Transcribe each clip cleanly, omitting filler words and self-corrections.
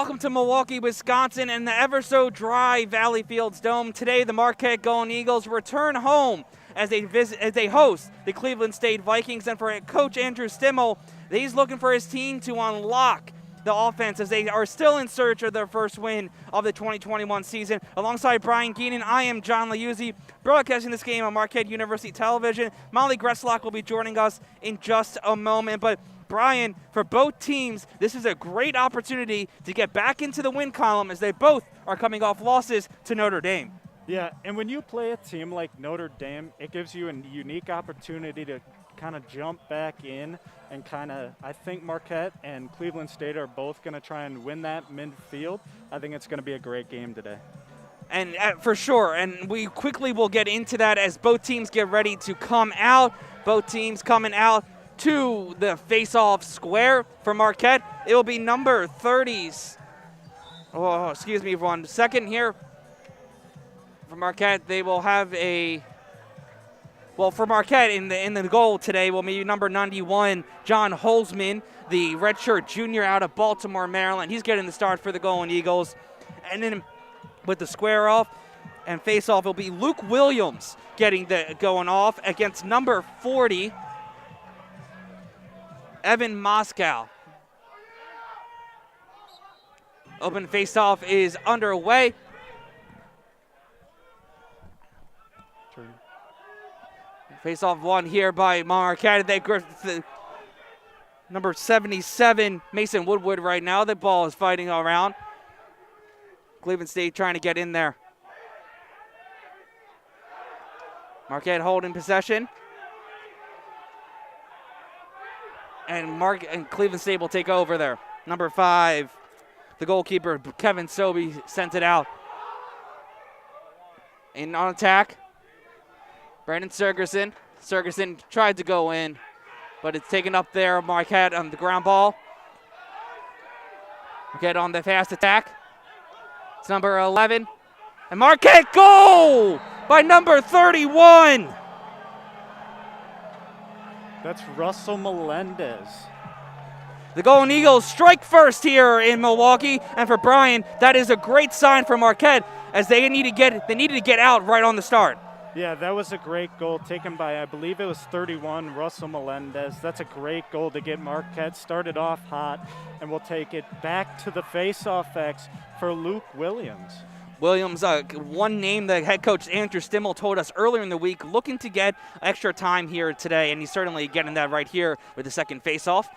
Welcome to Milwaukee, Wisconsin, and the ever-so-dry Valley Fields Dome. Today, the Marquette Golden Eagles return home as they host the Cleveland State Vikings. And for Coach Andrew Stimmel, he's looking for his team to unlock the offense as they are still in search of their first win of the 2021 season. Alongside Brian Geenan, I am John Liuzzi, broadcasting this game on Marquette University Television. Molly Gresslock will be joining us in just a moment. But Brian, for both teams, this is a great opportunity to get back into the win column as they both are coming off losses to Notre Dame. Yeah, and when you play a team like Notre Dame, it gives you a unique opportunity to kind of jump back in and I think Marquette and Cleveland State are both going to try and win that midfield. I think it's going to be a great game today. And for sure, and we quickly will get into that as both teams get ready to come out. Both teams coming out to the face-off square for Marquette. It will be number 30s. Oh, excuse me, 1 second here. For Marquette, they will have for Marquette in the goal today will be number 91, John Holzman, the redshirt junior out of Baltimore, Maryland. He's getting the start for the Golden Eagles. And then with the square off and face-off, it'll be Luke Williams going off against number 40, Evan Moscow. Open face-off is underway. Face-off won here by Marquette. Number 77, Mason Woodward right now. The ball is fighting around. Cleveland State trying to get in there. Marquette holding possession. And Cleveland State will take over there. Number 5, the goalkeeper, Kevin Sobey, sent it out. And on attack, Brandon Sergerson. Sergerson tried to go in, but it's taken up there. Marquette on the ground ball. Marquette on the fast attack. It's number 11. And Marquette goal by number 31. That's Russell Melendez. The Golden Eagles strike first here in Milwaukee. And for Brian, that is a great sign for Marquette as they needed to get out right on the start. Yeah, that was a great goal taken by, I believe it was 31, Russell Melendez. That's a great goal to get Marquette started off hot, and we'll take it back to the face-off X for Luke Williams. Williams, one name that head coach Andrew Stimmel told us earlier in the week, looking to get extra time here today, and he's certainly getting that right here with the second face-off.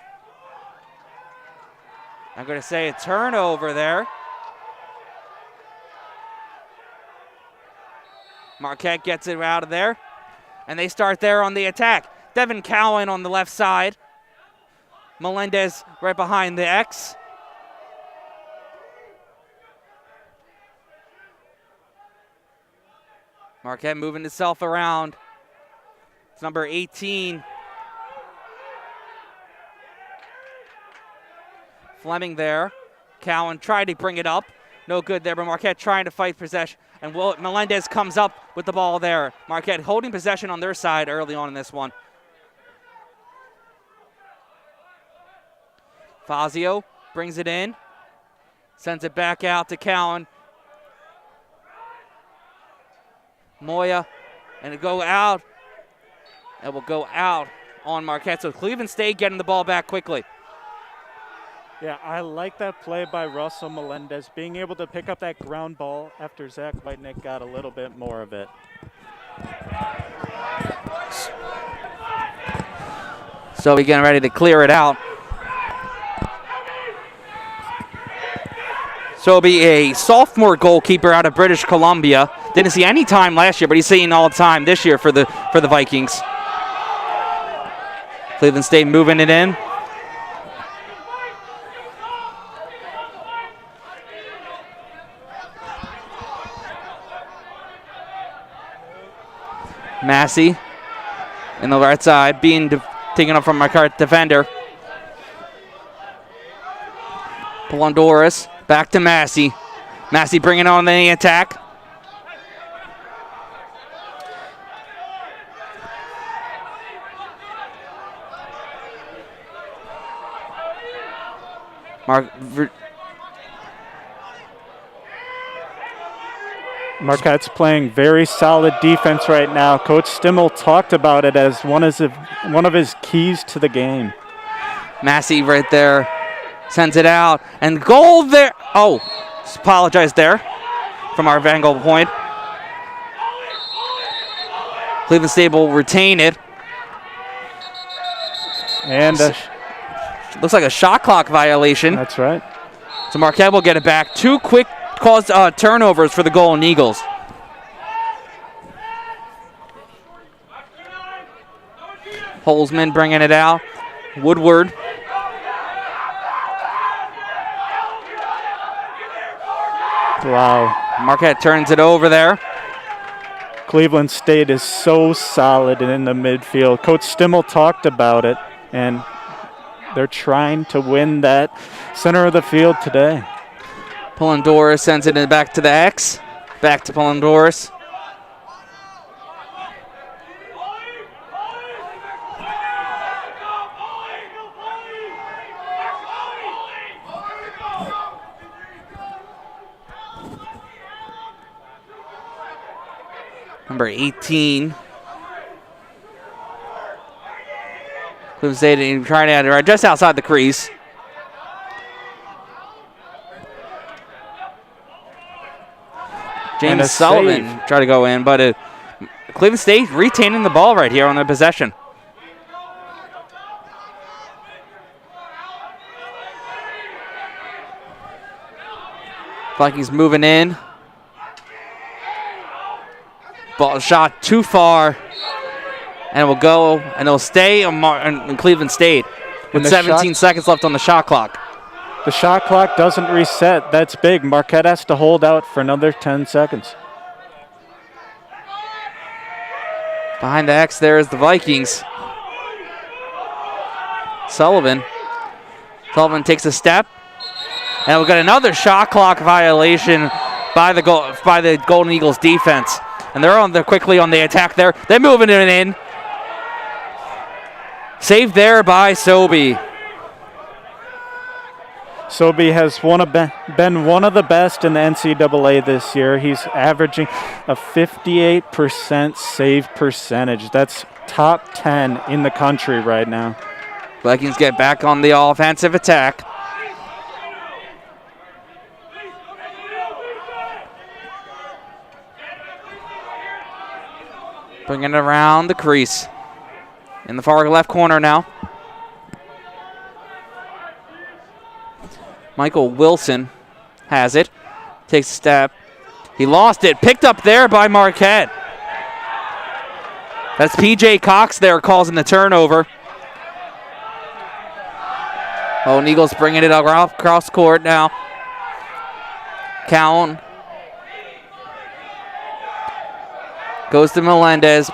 I'm going to say a turnover there. Marquette gets it out of there, and they start there on the attack. Devin Cowan on the left side. Melendez right behind the X. Marquette moving itself around. It's number 18. Fleming there. Cowan tried to bring it up. No good there, but Marquette trying to fight possession. And Melendez comes up with the ball there. Marquette holding possession on their side early on in this one. Fazio brings it in. Sends it back out to Cowan. Moya. And it go out. It will go out on Marquette. So Cleveland State getting the ball back quickly. Yeah, I like that play by Russell Melendez, being able to pick up that ground ball after Zach Whitenick got a little bit more of it. So we're getting ready to clear it out. So it'll be a sophomore goalkeeper out of British Columbia. Didn't see any time last year, but he's seeing all the time this year for the Vikings. Cleveland State moving it in. Massey in the right side, being taken up from Marquette defender. Polondoris back to Massey. Massey bringing on the attack. Marquette's playing very solid defense right now. Coach Stimmel talked about it as one of his keys to the game. Massey right there sends it out, and goal there. Oh, apologize there from our Vanguard point. Cleveland State will retain it. And looks like a shot clock violation. That's right. So Marquette will get it back. 2 quick caused turnovers for the Golden Eagles. Holzman bringing it out. Woodward. Wow. Marquette turns it over there. Cleveland State is so solid in the midfield. Coach Stimmel talked about it, and they're trying to win that center of the field today. Polondoris sends it back to the X. Back to Polondoris. Number 18. Cleveland State trying to right just outside the crease. James Sullivan tried to go in, but Cleveland State retaining the ball right here on their possession. Vikings moving in. Ball shot too far, and it will go, and it'll stay in Cleveland State with 17 seconds left on the shot clock. The shot clock doesn't reset. That's big. Marquette has to hold out for another 10 seconds. Behind the X there is the Vikings. Sullivan takes a step, and we've got another shot clock violation by the Golden Eagles defense. And they're quickly on the attack there. They're moving it in. Saved there by Sobey. Sobey has been one of the best in the NCAA this year. He's averaging a 58% save percentage. That's top 10 in the country right now. Vikings get back on the offensive attack. Bringing it around the crease. In the far left corner now. Michael Wilson has it. Takes a step. He lost it. Picked up there by Marquette. That's P.J. Cox there causing the turnover. Oh, and Eagles bringing it across court now. Cowan. Goes to Melendez.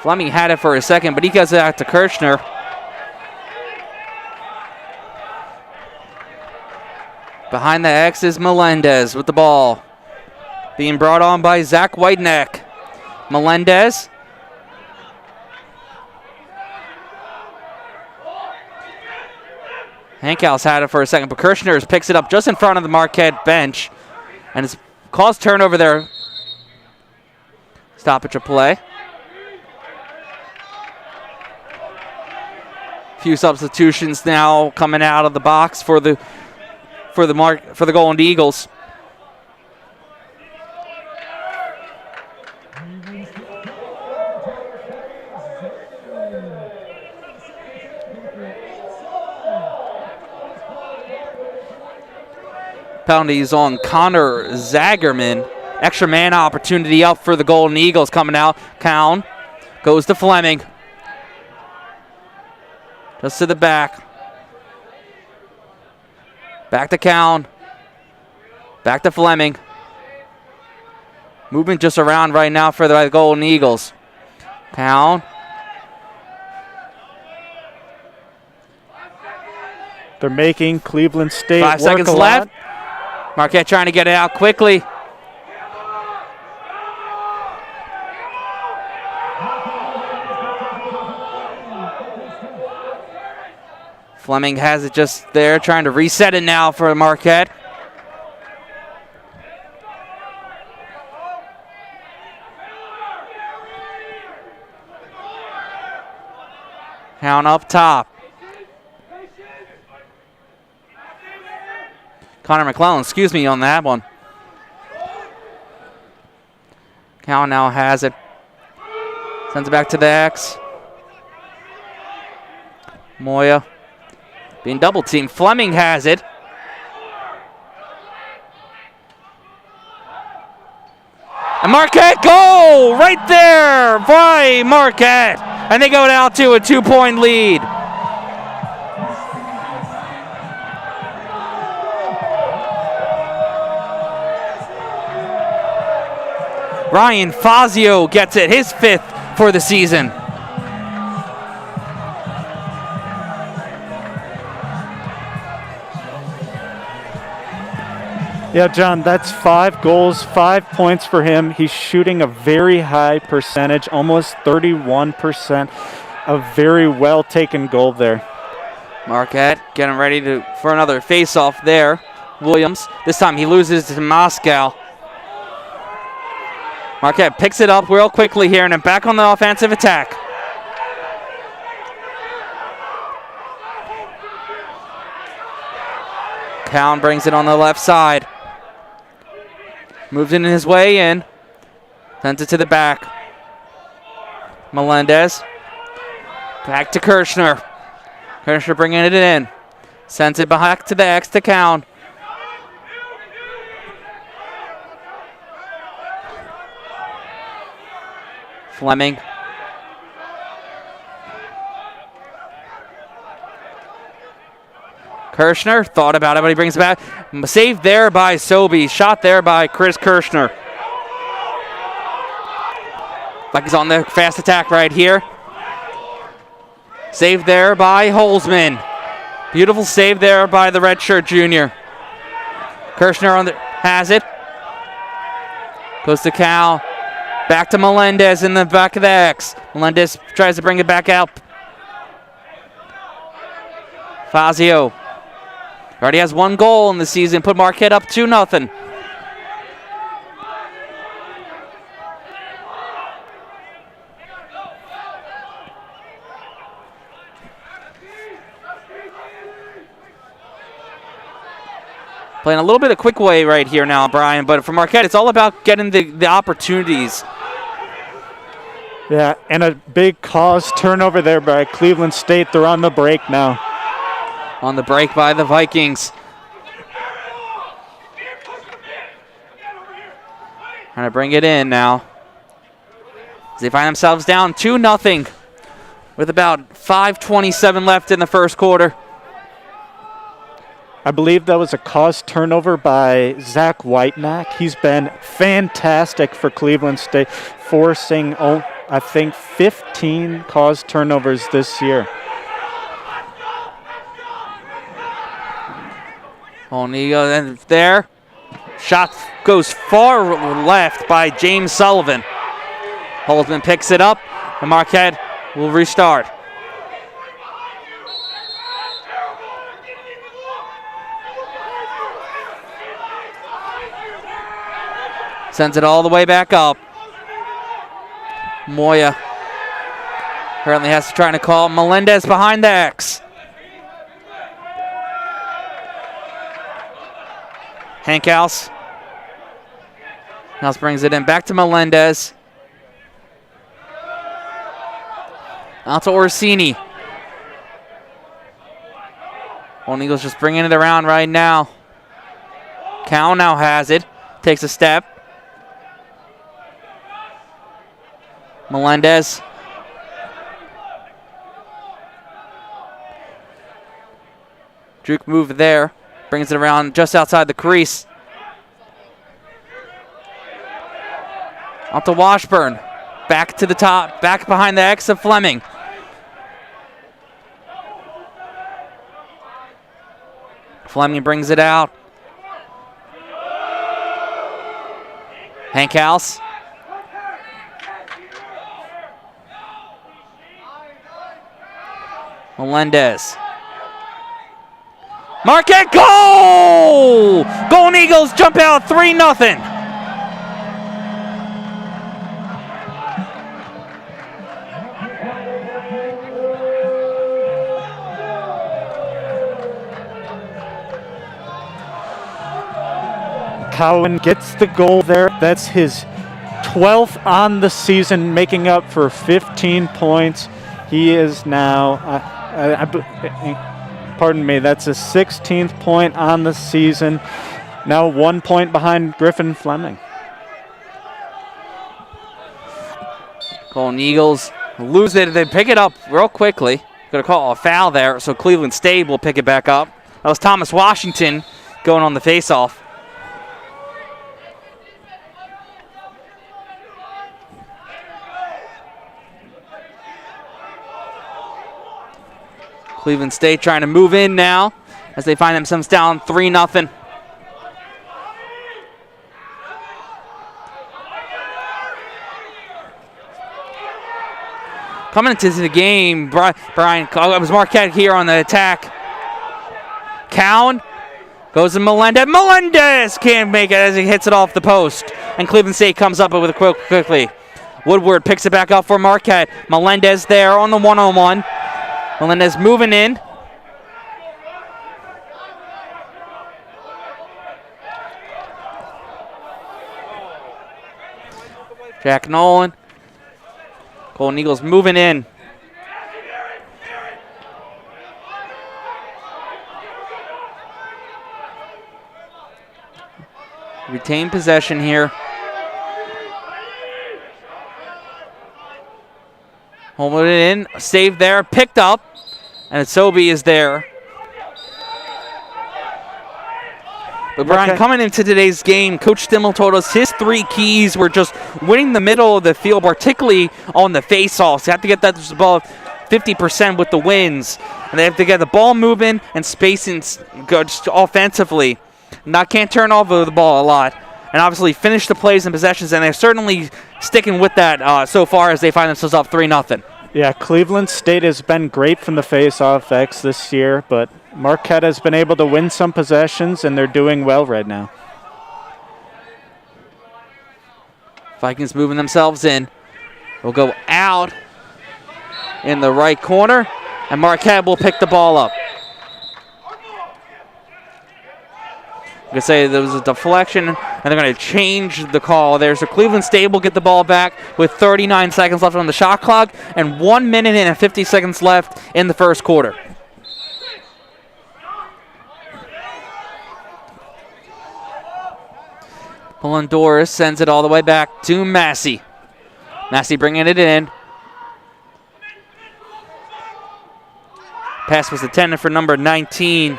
Fleming had it for a second, but he gets it out to Kirchner. Behind the X is Melendez with the ball. Being brought on by Zach Whiteneck. Melendez. Hankhouse had it for a second, but Kirchner picks it up just in front of the Marquette bench. And it's caused turnover there. Stoppage of play. Few substitutions now coming out of the box for the Golden Eagles. Penalties on Connor Zagerman. Extra man opportunity up for the Golden Eagles coming out. Cowan goes to Fleming. Just to the back. Back to Cowan. Back to Fleming. Movement just around right now for the Golden Eagles. Cowan. They're making Cleveland State 5 work seconds a left. lot. Marquette trying to get it out quickly. Fleming has it just there, trying to reset it now for Marquette. Count up top. Connor McClellan, excuse me on that one. Count now has it. Sends it back to the X. Moya being double teamed. Fleming has it. And Marquette goal right there by Marquette. And they go down to a 2-point lead. Ryan Fazio gets it, his 5th for the season. Yeah, John, that's 5 goals, 5 points for him. He's shooting a very high percentage, almost 31%. A very well taken goal there. Marquette getting ready for another face-off there. Williams, this time he loses to Moscow. Marquette picks it up real quickly here and then back on the offensive attack. Cowan brings it on the left side. Moves in his way in. Sends it to the back. Melendez. Back to Kirshner. Kirshner bringing it in. Sends it back to the X to Cowan. Fleming. Kirshner thought about it, but he brings it back. Saved there by Sobey. Shot there by Chris Kirshner. Like he's on the fast attack right here. Saved there by Holzman. Beautiful save there by the redshirt junior. Kirshner has it. Goes to Cal. Back to Melendez in the back of the X. Melendez tries to bring it back out. Fazio. Already has 1 goal in the season. Put Marquette up 2-0. Playing a little bit of quick way right here now, Brian. But for Marquette, it's all about getting the opportunities. Yeah, and a big cause turnover there by Cleveland State. They're on the break now. On the break by the Vikings. Trying to bring it in now. As they find themselves down 2-0 with about 5:27 left in the first quarter. I believe that was a caused turnover by Zach Whitenack. He's been fantastic for Cleveland State, forcing, I think, 15 caused turnovers this year. O'Neill there. Shot goes far left by James Sullivan. Holzman picks it up, and Marquette will restart. Sends it all the way back up. Moya apparently has to try to call Melendez behind the X. Hank House. House brings it in back to Melendez. Out to Orsini. Eagles just bringing it around right now. Cal now has it. Takes a step. Melendez. Juke move there. Brings it around just outside the crease. Out to Washburn. Back to the top. Back behind the X of Fleming. Fleming brings it out. Hank House. Melendez. Marquette goal! Golden Eagles jump out 3-0. Cowan gets the goal there. That's his 12th on the season, making up for 15 points. He is now, pardon me, that's his 16th point on the season. Now 1 point behind Griffin Fleming. Golden Eagles lose it. They pick it up real quickly. Going to call a foul there, so Cleveland State will pick it back up. That was Thomas Washington going on the faceoff. Cleveland State trying to move in now as they find themselves down 3-0. Coming into the game, Brian, it was Marquette here on the attack. Cowan goes to Melendez. Melendez can't make it as he hits it off the post. And Cleveland State comes up with it quickly. Woodward picks it back up for Marquette. Melendez there on the one-on-one. Melendez moving in. Jack Nolan. Golden Eagles moving in. Retain possession here. Holding it in, saved there, picked up, and Sobey is there. But Brian, coming into today's game, Coach Stimmel told us his 3 keys were just winning the middle of the field, particularly on the face-offs. They have to get that above 50% with the wins. And they have to get the ball moving and spacing just offensively. Can't turn over the ball a lot. And obviously finish the plays and possessions, and they're certainly sticking with that so far as they find themselves up 3-0. Yeah, Cleveland State has been great from the face-off X this year, but Marquette has been able to win some possessions, and they're doing well right now. Vikings moving themselves in. Will go out in the right corner, and Marquette will pick the ball up. I'm going to say there was a deflection, and they're going to change the call there. So Cleveland State will get the ball back with 39 seconds left on the shot clock and 1 minute and 50 seconds left in the first quarter. Polondoris sends it all the way back to Massey. Massey bringing it in. Pass was intended for number 19.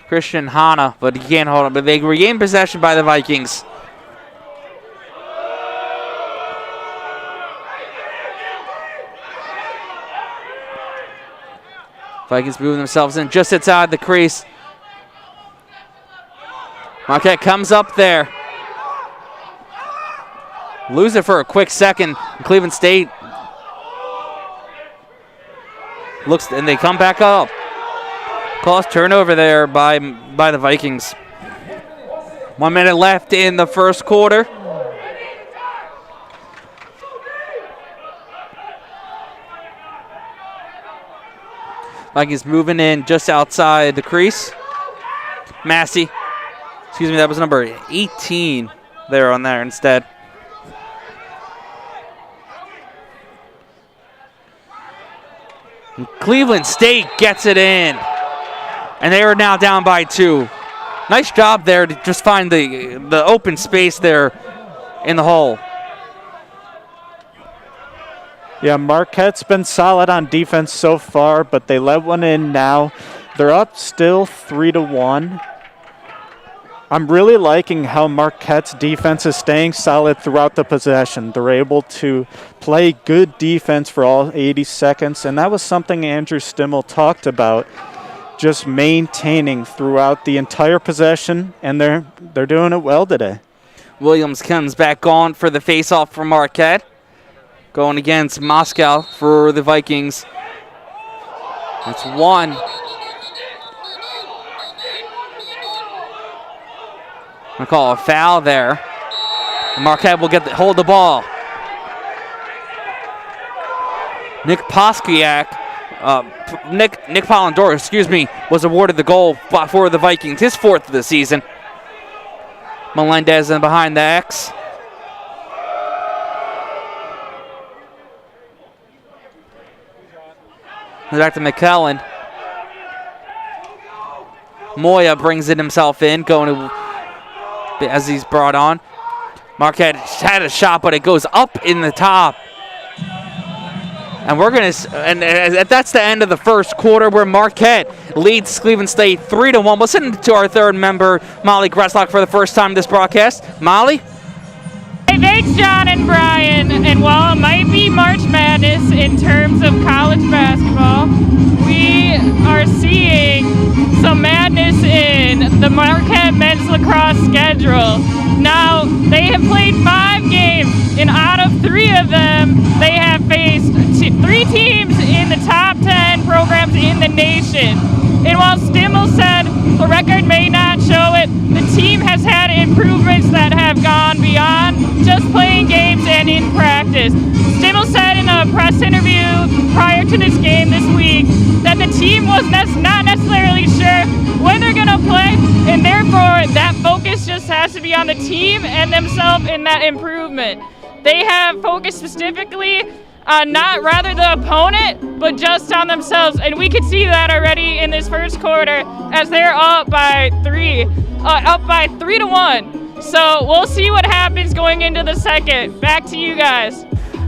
Christian Hanna, but he can't hold it. But they regain possession by the Vikings. Vikings moving themselves in just outside the crease. Marquette comes up there. Lose it for a quick second. Cleveland State looks, and they come back up. Calls turnover there by the Vikings. 1 minute left in the first quarter. Vikings moving in just outside the crease. Massey. Excuse me, that was number 18 there on there instead. And Cleveland State gets it in. And they are now down by 2. Nice job there to just find the open space there in the hole. Yeah, Marquette's been solid on defense so far, but they let one in now. They're up still 3-1. I'm really liking how Marquette's defense is staying solid throughout the possession. They're able to play good defense for all 80 seconds, and that was something Andrew Stimmel talked about, just maintaining throughout the entire possession, and they're doing it well today. Williams comes back on for the faceoff for Marquette. Going against Moscow for the Vikings. That's 1. I'm going to call a foul there. And Marquette will hold the ball. Nick Polondoris, was awarded the goal for the Vikings, his 4th of the season. Melendez in behind the X. Back to McKellen. Moya brings it himself in, going to, as he's brought on. Marquette had a shot, but it goes up in the top. And that's the end of the first quarter, where Marquette leads Cleveland State 3-1. Listen to our third member, Molly Gresslock, for the first time this broadcast. Molly? Hey, thanks, John and Brian. And while it might be March Madness in terms of college basketball, we are seeing some madness in the Marquette men's lacrosse schedule. Now, they have played 5 games, and out of 3 of them, they have faced 3 teams in the top 10 programs in the nation. And while Stimmel said the record may not show it, the team has had improvements that have gone beyond just playing games and in practice. Stimmel said in a press interview prior to this game this week that the team was not necessarily sure when they're going to play, and therefore that focus just has to be on the team and themselves in that improvement. They have focused specifically on not rather the opponent, but just on themselves, and we could see that already in this first quarter as they're up by 3-1. So we'll see what happens going into the second. Back to you guys.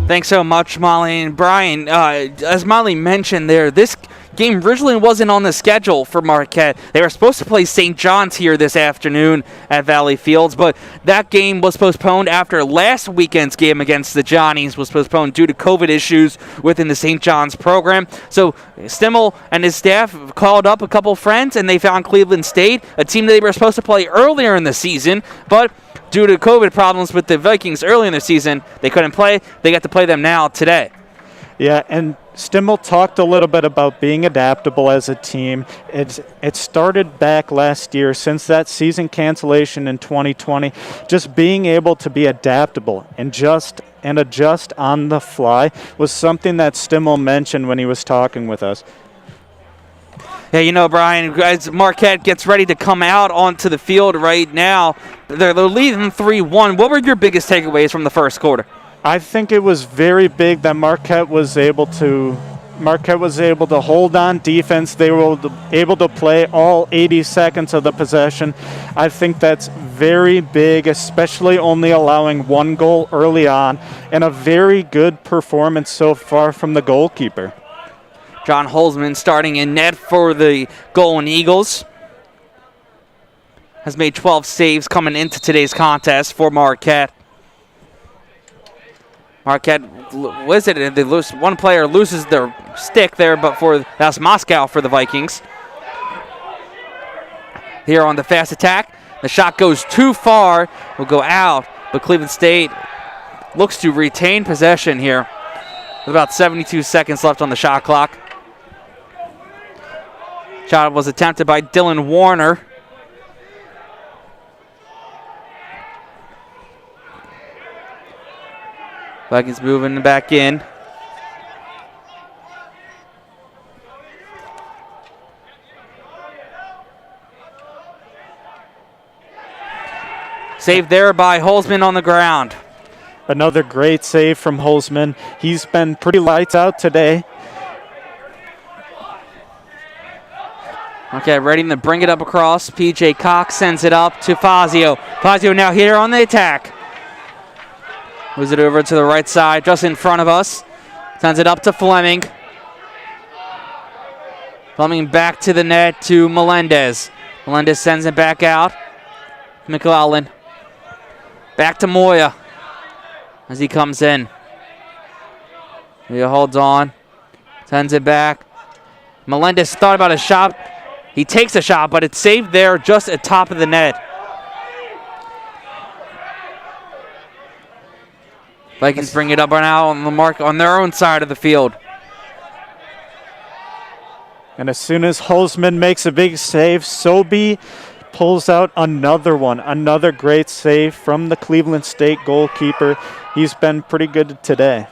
Thanks so much, Molly and Brian. As Molly mentioned there, this game originally wasn't on the schedule for Marquette. They were supposed to play St. John's here this afternoon at Valley Fields, but that game was postponed after last weekend's game against the Johnnies was postponed due to COVID issues within the St. John's program. So Stimmel and his staff called up a couple friends, and they found Cleveland State, a team that they were supposed to play earlier in the season, but due to COVID problems with the Vikings early in the season, they couldn't play. They got to play them now today. Yeah, and Stimmel talked a little bit about being adaptable as a team. It started back last year, since that season cancellation in 2020, just being able to be adaptable and adjust on the fly was something that Stimmel mentioned when he was talking with us. Yeah, you know, Brian, as Marquette gets ready to come out onto the field right now, they're leading 3-1. What were your biggest takeaways from the first quarter? I think it was very big that Marquette was able to hold on defense. They were able to play all 80 seconds of the possession. I think that's very big, especially only allowing 1 goal early on, and a very good performance so far from the goalkeeper. John Holzman starting in net for the Golden Eagles. Has made 12 saves coming into today's contest for Marquette. Marquette, they lose, one player loses their stick there, but that's Moscow for the Vikings. Here on the fast attack, the shot goes too far, will go out, but Cleveland State looks to retain possession here with about 72 seconds left on the shot clock. Shot was attempted by Dylan Warner. Vikings moving back in. Saved there by Holzman on the ground. Another great save from Holzman. He's been pretty lights out today. Okay, ready to bring it up across. P.J. Cox sends it up to Fazio. Fazio now here on the attack. Moves it over to the right side, just in front of us. Sends it up to Fleming. Fleming back to the net to Melendez. Melendez sends it back out. McClellan. Back to Moya as he comes in. He holds on. Sends it back. Melendez thought about a shot. He takes a shot, but it's saved there just at top of the net. Vikings bring it up now on the mark on their own side of the field. And as soon as Holzman makes a big save, Sobey pulls out another one. Another great save from the Cleveland State goalkeeper. He's been pretty good today.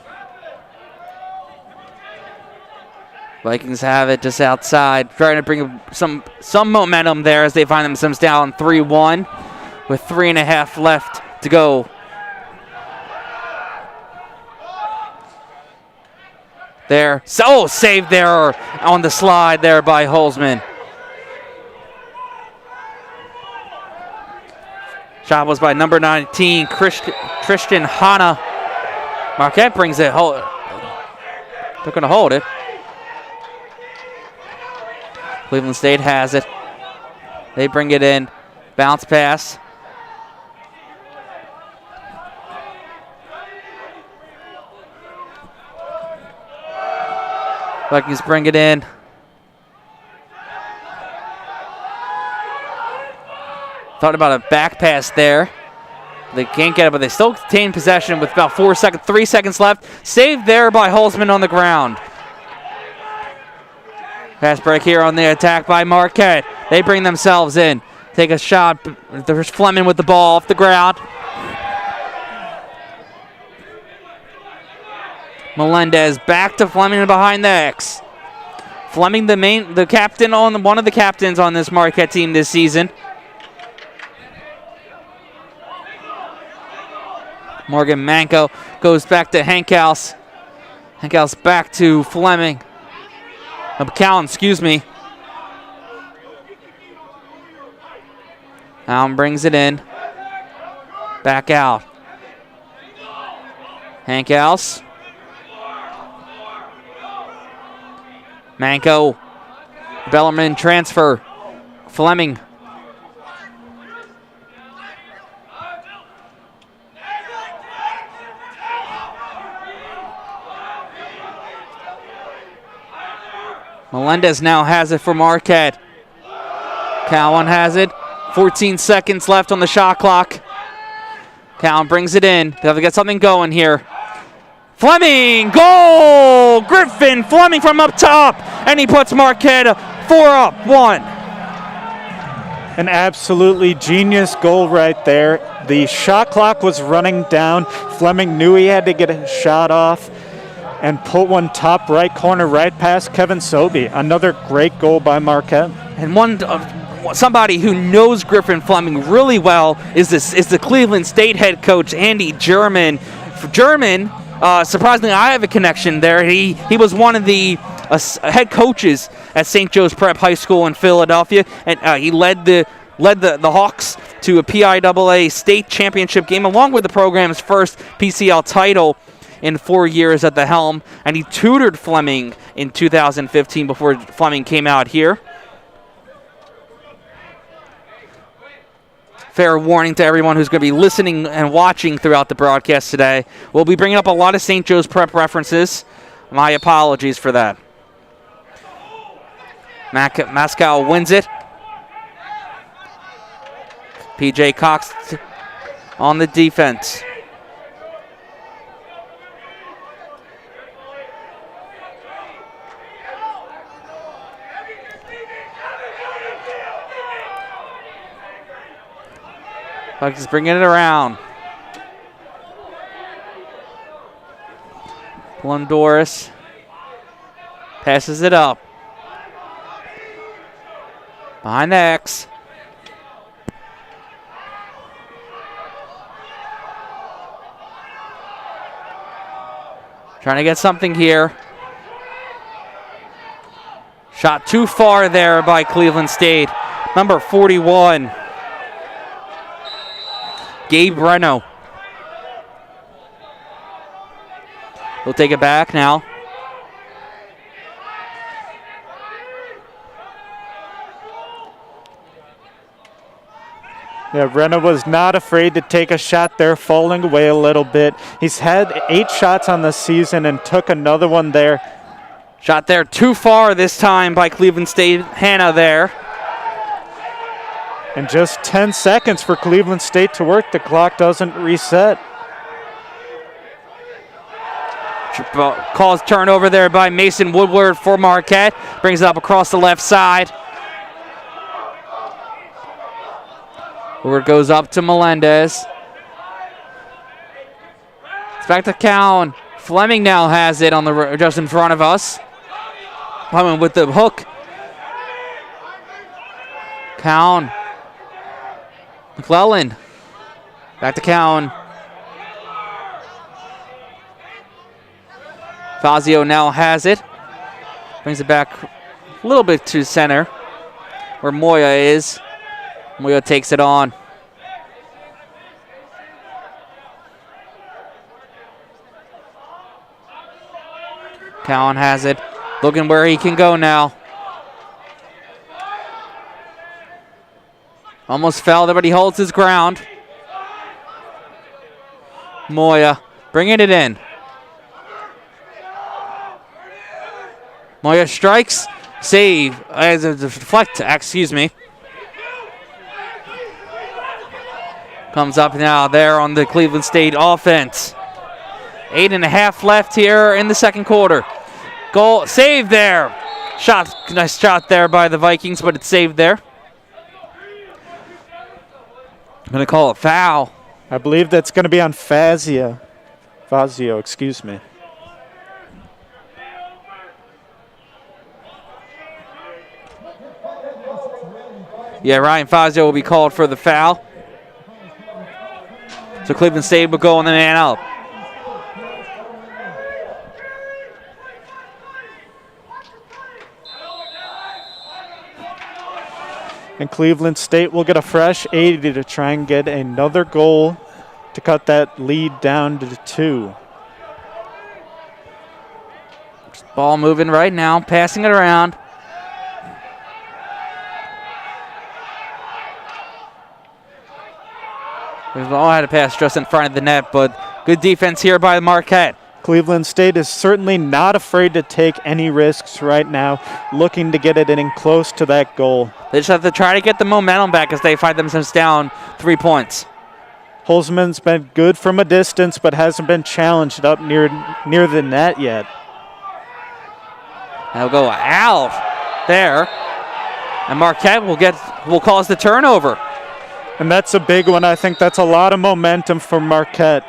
Vikings have it just outside, trying to bring some momentum there as they find themselves down 3-1 with 3.5 left to go. There, so saved there on the slide there by Holzman. Shot was by number 19, Christian Hanna. Marquette brings it. They're going to hold it. Cleveland State has it. They bring it in. Bounce pass. Vikings bring it in. Thought about a back pass there. They can't get it, but they still retain possession with about 3 seconds left. Saved there by Holzman on the ground. Pass break here on the attack by Marquette. They bring themselves in. Take a shot. There's Fleming with the ball off the ground. Melendez back to Fleming behind the X. Fleming, the captain one of the captains on this Marquette team this season. Morgan Manco goes back to Hankhouse. Hankhouse back to Fleming. McCowan, excuse me. Allen brings it in. Back out. Hankhouse. Manco. Bellarmine transfer. Fleming. Melendez now has it for Marquette. Cowan has it. 14 seconds left on the shot clock. Cowan brings it in. They have to get something going here. Fleming, goal! Griffin Fleming from up top, and he puts Marquette 4-1. An absolutely genius goal right there. The shot clock was running down. Fleming knew he had to get a shot off and put one top right corner right past Kevin Sobey. Another great goal by Marquette. And somebody who knows Griffin Fleming really well is the Cleveland State head coach, Andy German. German, surprisingly, I have a connection there. He was one of the head coaches at St. Joe's Prep High School in Philadelphia, and he led the Hawks to a PIAA state championship game, along with the program's first PCL title in 4 years at the helm, and he tutored Fleming in 2015 before Fleming came out here. Fair warning to everyone who's going to be listening and watching throughout the broadcast today. We'll be bringing up a lot of St. Joe's Prep references. My apologies for that. Mascow wins it. PJ Cox on the defense. Vikings bringing it around. Blundoris passes it up. Behind the X. Trying to get something here. Shot too far there by Cleveland State. Number 41. Gabe Reno. He'll take it back now. Yeah, Reno was not afraid to take a shot there, falling away a little bit. He's had 8 shots on the season and took another one there. Shot there too far this time by Cleveland State. Hanna there. And just 10 seconds for Cleveland State to work. The clock doesn't reset. Calls turnover there by Mason Woodward for Marquette. Brings it up across the left side. Woodward goes up to Melendez. It's back to Cowan. Fleming now has it on just in front of us. Fleming with the hook. Cowan. McClellan. Back to Cowan. Fazio now has it. Brings it back a little bit to center where Moya is. Moya takes it on. Cowan has it. Looking where he can go now. Almost fell there, but he holds his ground. Moya bringing it in. Moya strikes. Save. As a deflect, excuse me. Comes up now there on the Cleveland State offense. 8.5 left here in the second quarter. Goal, save there. Nice shot there by the Vikings, but it's saved there. I'm going to call it foul. I believe that's going to be on Fazio, excuse me. Yeah, Ryan Fazio will be called for the foul. So Cleveland State will go on the man up. And Cleveland State will get a fresh 80 to try and get another goal to cut that lead down to 2. Ball moving right now, passing it around. There's ball had a pass just in front of the net, but good defense here by Marquette. Cleveland State is certainly not afraid to take any risks right now, looking to get it in close to that goal. They just have to try to get the momentum back as they find themselves down 3 points. Holzman's been good from a distance, but hasn't been challenged up near the net yet. They'll go out there, and Marquette will cause the turnover. And that's a big one. I think that's a lot of momentum for Marquette.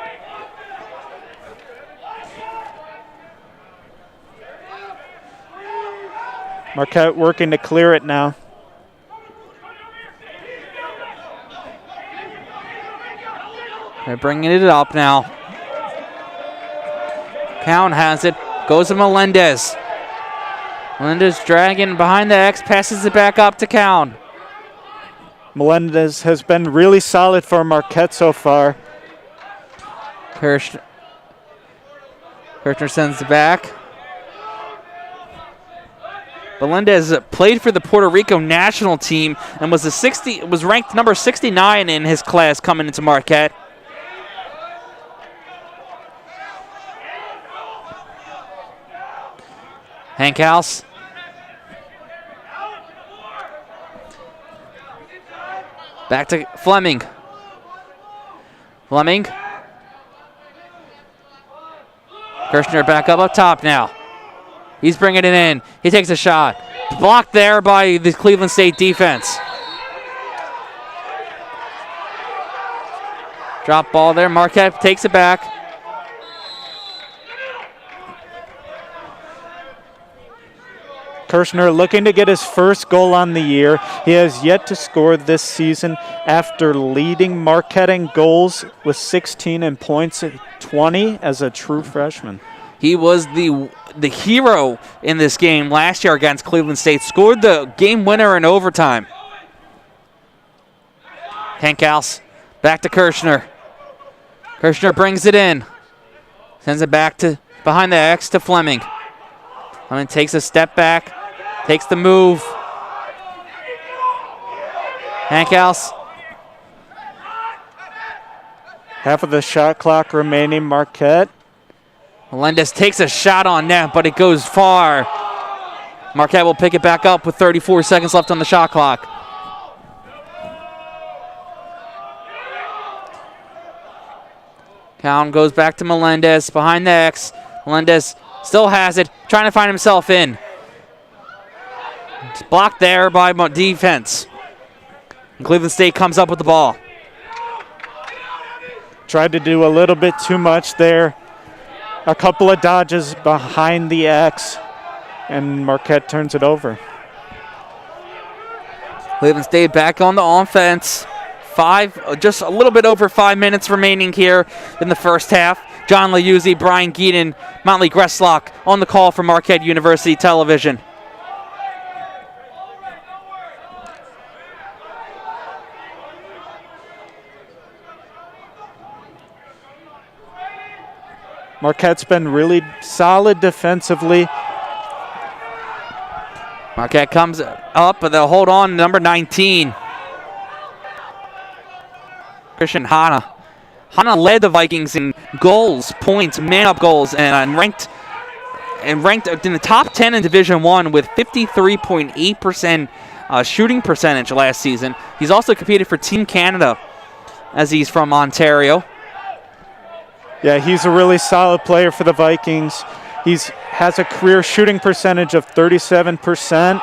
Marquette working to clear it now. They're bringing it up now. Cowan has it. Goes to Melendez. Melendez dragging behind the X. Passes it back up to Cowan. Melendez has been really solid for Marquette so far. Kirshner sends it back. Melendez played for the Puerto Rico national team and was ranked number 69 in his class coming into Marquette. Hankhouse. Back to Fleming. Fleming. Kirshner back up top now. He's bringing it in. He takes a shot. Blocked there by the Cleveland State defense. Drop ball there. Marquette takes it back. Kirshner looking to get his first goal on the year. He has yet to score this season after leading Marquette in goals with 16 and points at 20 as a true freshman. He was the hero in this game last year against Cleveland State. Scored the game winner in overtime. Hankhouse back to Kirshner. Kirshner brings it in. Sends it back to behind the X to Fleming. Fleming takes a step back. Takes the move. Hankhouse. Half of the shot clock remaining, Marquette. Melendez takes a shot on net, but it goes far. Marquette will pick it back up with 34 seconds left on the shot clock. Cowan goes back to Melendez behind the X. Melendez still has it, trying to find himself in. It's blocked there by defense. And Cleveland State comes up with the ball. Tried to do a little bit too much there. A couple of dodges behind the X. and Marquette turns it over. Cleveland State back on the offense. Just a little bit over 5 minutes remaining here in the first half. John Liuzzi, Brian Geeden, Motley Gresslock on the call for Marquette University Television. Marquette's been really solid defensively. Marquette comes up, but they'll hold on. Number 19, Christian Hanna. Hanna led the Vikings in goals, points, man-up goals, and ranked in the top 10 in Division I with 53.8% shooting percentage last season. He's also competed for Team Canada, as he's from Ontario. Yeah, he's a really solid player for the Vikings. He has a career shooting percentage of 37%.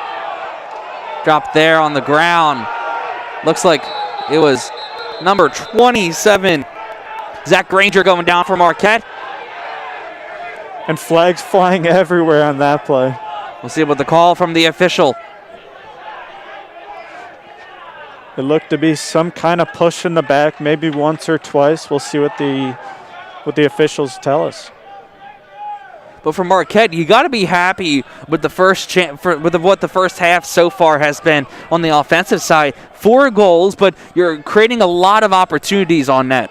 Dropped there on the ground. Looks like it was number 27. Zach Granger going down for Marquette. And flags flying everywhere on that play. We'll see what the call from the official. It looked to be some kind of push in the back, maybe once or twice. We'll see what the officials tell us. But for Marquette, you got to be happy with the what the first half so far has been on the offensive side. 4 goals, but you're creating a lot of opportunities on net.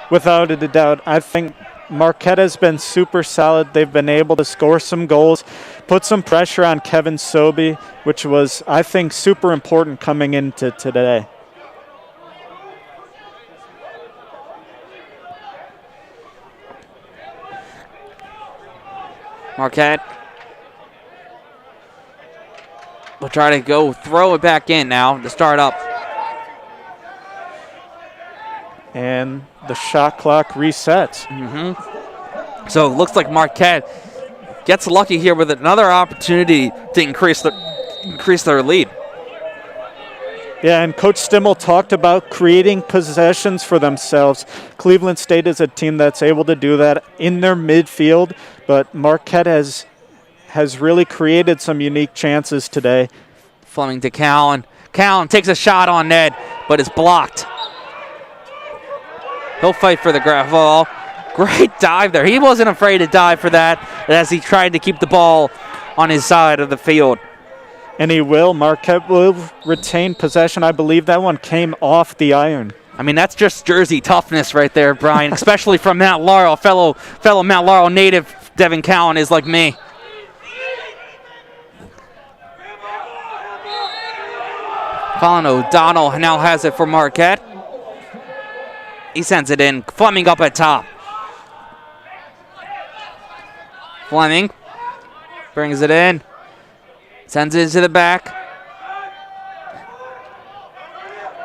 Without a doubt, I think Marquette has been super solid. They've been able to score some goals, put some pressure on Kevin Sobey, which was, I think, super important coming into today. Marquette will try to throw it back in now to start up. And the shot clock resets. So it looks like Marquette gets lucky here with another opportunity to increase their lead. Yeah, and Coach Stimmel talked about creating possessions for themselves. Cleveland State is a team that's able to do that in their midfield, but Marquette has really created some unique chances today. Fleming to Cowan. Cowan takes a shot on net, but it's blocked. He'll fight for the ball. Great dive there. He wasn't afraid to dive for that as he tried to keep the ball on his side of the field. And he will. Marquette will retain possession. I believe that one came off the iron. I mean, that's just Jersey toughness right there, Brian, especially from Mount Laurel. Fellow Mount Laurel native Devin Cowan is like me. Colin O'Donnell now has it for Marquette. He sends it in. Fleming up at top. Fleming brings it in. Sends it to the back.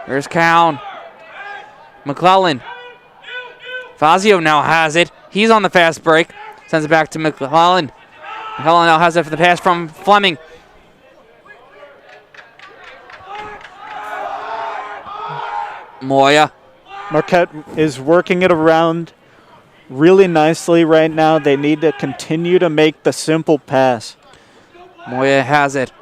There's Cowan. McClellan. Fazio now has it. He's on the fast break. Sends it back to McClellan. McClellan now has it for the pass from Fleming. Moya. Marquette is working it around really nicely right now. They need to continue to make the simple pass. Moya has it.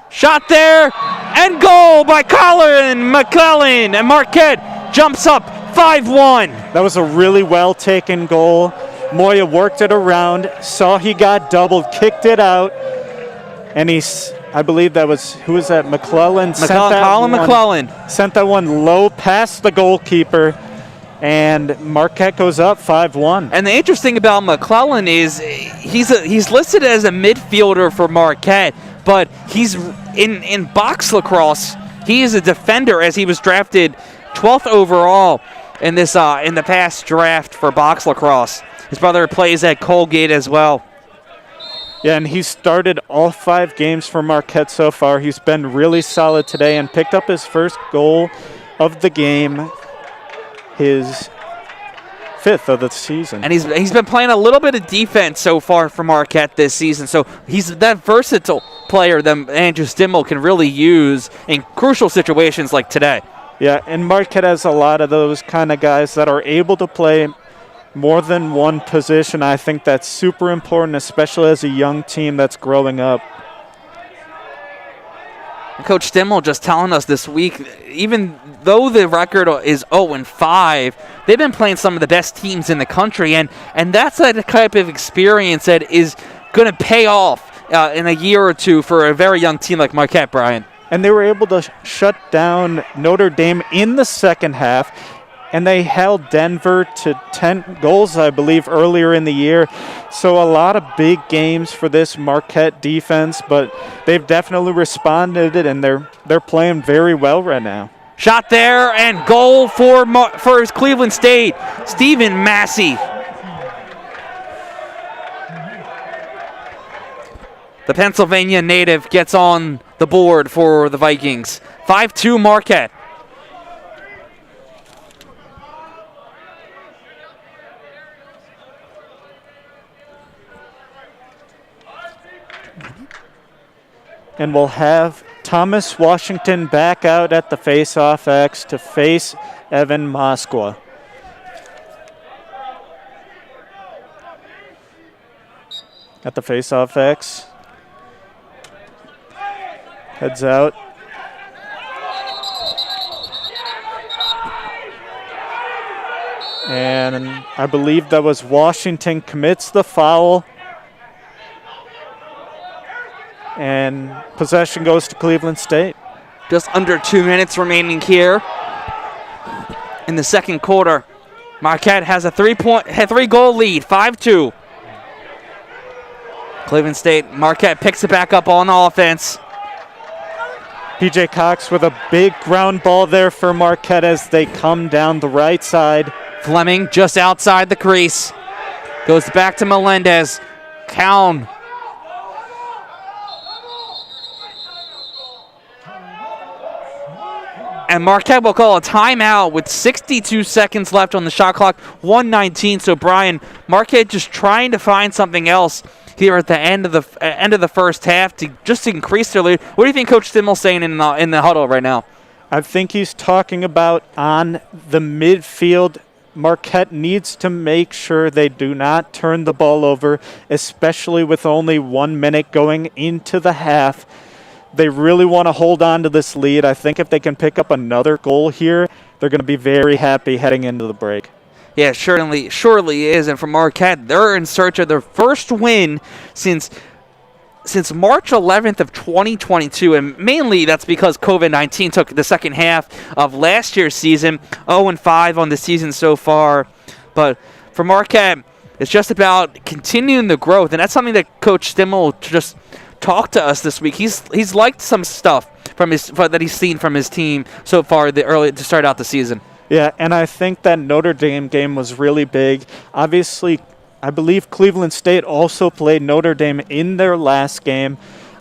Shot there, and goal by Colin McClellan. And Marquette jumps up 5-1. That was a really well-taken goal. Moya worked it around, saw he got doubled, kicked it out, and I believe that was, who was that? McClellan? Colin McClellan. Sent that one low past the goalkeeper, and Marquette goes up 5-1. And the interesting about McClellan is he's listed as a midfielder for Marquette, but he's in box lacrosse. He is a defender, as he was drafted 12th overall in this in the past draft for box lacrosse. His brother plays at Colgate as well. Yeah, and he's started all 5 games for Marquette so far. He's been really solid today and picked up his first goal of the game, his 5th of the season. And he's been playing a little bit of defense so far for Marquette this season. So he's that versatile player that Andrew Stimmel can really use in crucial situations like today. Yeah, and Marquette has a lot of those kind of guys that are able to play more than one position. I think that's super important, especially as a young team that's growing up. Coach Stimmel just telling us this week, even though the record is 0-5, they've been playing some of the best teams in the country, and that's the type of experience that is going to pay off in a year or two for a very young team like Marquette, Brian. And they were able to shut down Notre Dame in the second half, and they held Denver to 10 goals, I believe, earlier in the year. So a lot of big games for this Marquette defense, but they've definitely responded, and they're playing very well right now. Shot there, and goal for Cleveland State, Stephen Massey. The Pennsylvania native gets on the board for the Vikings. 5-2 Marquette. And we'll have Thomas Washington back out at the face-off X to face Evan Moskwa. At the face-off X. Heads out. And I believe that was Washington commits the foul. And possession goes to Cleveland State. Just under 2 minutes remaining here in the second quarter. Marquette has a three-goal lead, 5-2. Cleveland State, Marquette picks it back up on offense. PJ Cox with a big ground ball there for Marquette as they come down the right side. Fleming just outside the crease. Goes back to Melendez. Cowan. And Marquette will call a timeout with 62 seconds left on the shot clock, 1:19. So Brian, Marquette just trying to find something else here at the end of the first half to increase their lead. What do you think Coach Stimmel's saying in the huddle right now? I think he's talking about on the midfield. Marquette needs to make sure they do not turn the ball over, especially with only 1 minute going into the half. They really want to hold on to this lead. I think if they can pick up another goal here, they're going to be very happy heading into the break. Yeah, surely is. And for Marquette, they're in search of their first win since March 11th of 2022, and mainly that's because COVID-19 took the second half of last year's season. 0-5 on the season so far. But for Marquette, it's just about continuing the growth, and that's something that Coach Stimmel just talked to us this week. He's liked some stuff that he's seen from his team so far to start out the season. Yeah, and I think that Notre Dame game was really big. Obviously, I believe Cleveland State also played Notre Dame in their last game.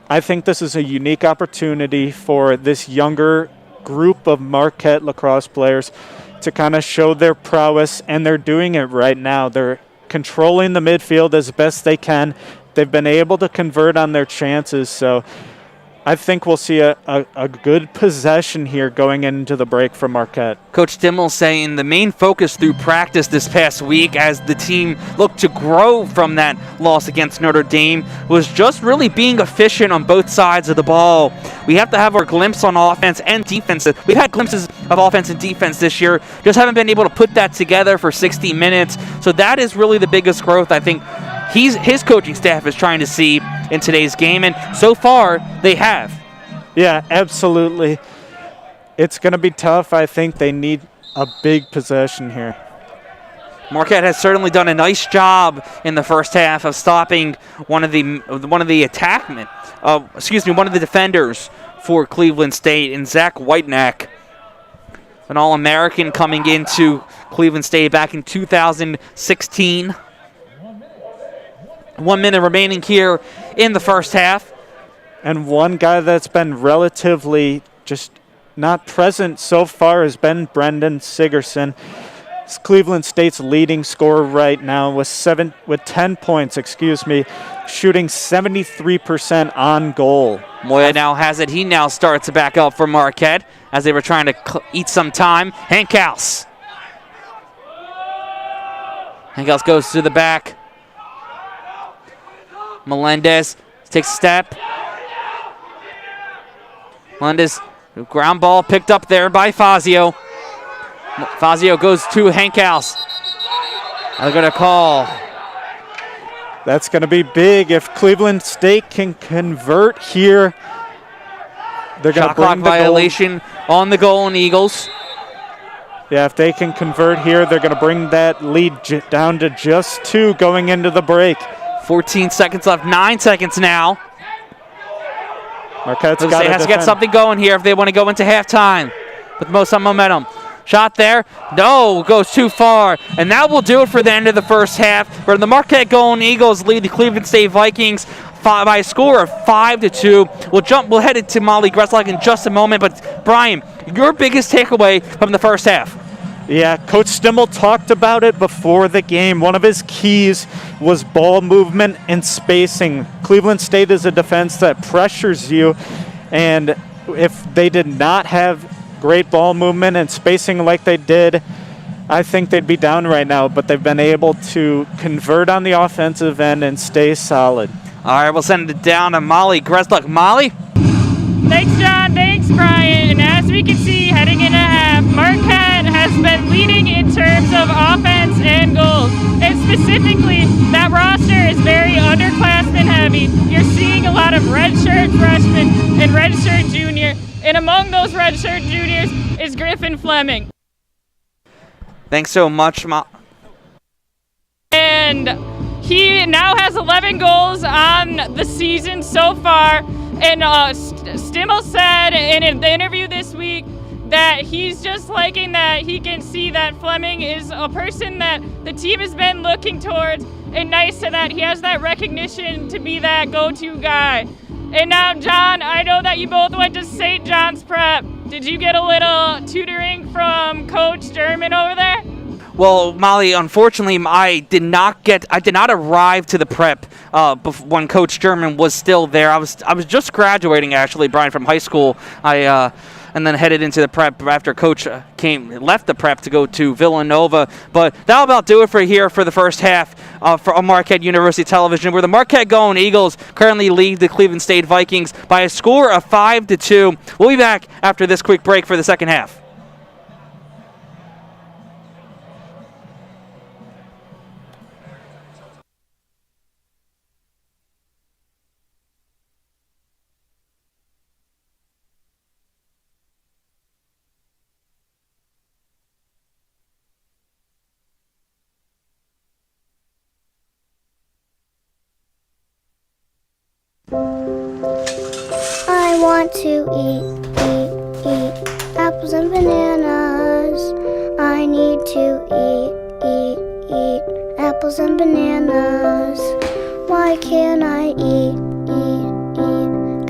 I think this is a unique opportunity for this younger group of Marquette lacrosse players to kind of show their prowess, and they're doing it right now. They're controlling the midfield as best they can. They've been able to convert on their chances, so I think we'll see a good possession here going into the break from Marquette. Coach Stimmel saying the main focus through practice this past week as the team looked to grow from that loss against Notre Dame was just really being efficient on both sides of the ball. We have to have our glimpse on offense and defense. We've had glimpses of offense and defense this year, just haven't been able to put that together for 60 minutes. So that is really the biggest growth I think his coaching staff is trying to see in today's game, and so far they have. Yeah, absolutely. It's going to be tough. I think they need a big possession here. Marquette has certainly done a nice job in the first half of stopping one of the defenders for Cleveland State, and Zach Whitenack, an All-American coming into Cleveland State back in 2016. 1 minute remaining here in the first half. And one guy that's been relatively just not present so far has been Brendan Sigerson. It's Cleveland State's leading scorer right now with 10 points, shooting 73% on goal. Moya now has it. He now starts to back up for Marquette as they were trying to eat some time. Hank House Hankouse goes to the back. Melendez takes a step. Melendez, ground ball picked up there by Fazio. Fazio goes to Hankouse. They're going to call. That's going to be big if Cleveland State can convert here. They're going to bring clock the violation on the Golden Eagles. Yeah, if they can convert here, they're going to bring that lead down to just 2 going into the break. 14 seconds left, 9 seconds now. Marquette's They has to get something going here if they want to go into halftime with most of momentum. Shot there, no, goes too far. And that will do it for the end of the first half, where the Marquette Golden Eagles lead the Cleveland State Vikings by a score of 5-2. We'll head into Molly Greslock in just a moment, but Brian, your biggest takeaway from the first half? Yeah, Coach Stimmel talked about it before the game. One of his keys was ball movement and spacing. Cleveland State is a defense that pressures you, and if they did not have great ball movement and spacing like they did, I think they'd be down right now, but they've been able to convert on the offensive end and stay solid. All right, we'll send it down to Molly Greslock. Molly? Thanks, John. Thanks, Brian. And as we can see, heading into half, Marquette has been leading in terms of offense and goals. And specifically, that roster is very underclassmen heavy. You're seeing a lot of redshirt freshmen and redshirt junior. And among those redshirt juniors is Griffin Fleming. Thanks so much, And he now has 11 goals on the season so far. And Stimmel said in the interview this week that he's just liking that he can see that Fleming is a person that the team has been looking towards, and nice to that he has that recognition to be that go-to guy. And now, John, I know that you both went to St. John's Prep. Did you get a little tutoring from Coach German over there? Well, Molly, unfortunately, I did not arrive to the prep when Coach German was still there. I was just graduating, actually, Brian, from high school. And then headed into the prep after Coach left the prep to go to Villanova. But that'll about do it for the first half for Marquette University Television, where the Marquette Golden Eagles currently lead the Cleveland State Vikings by a score of 5-2. We'll be back after this quick break for the second half. I want to eat apples and bananas. I need to eat apples and bananas. Why can't I eat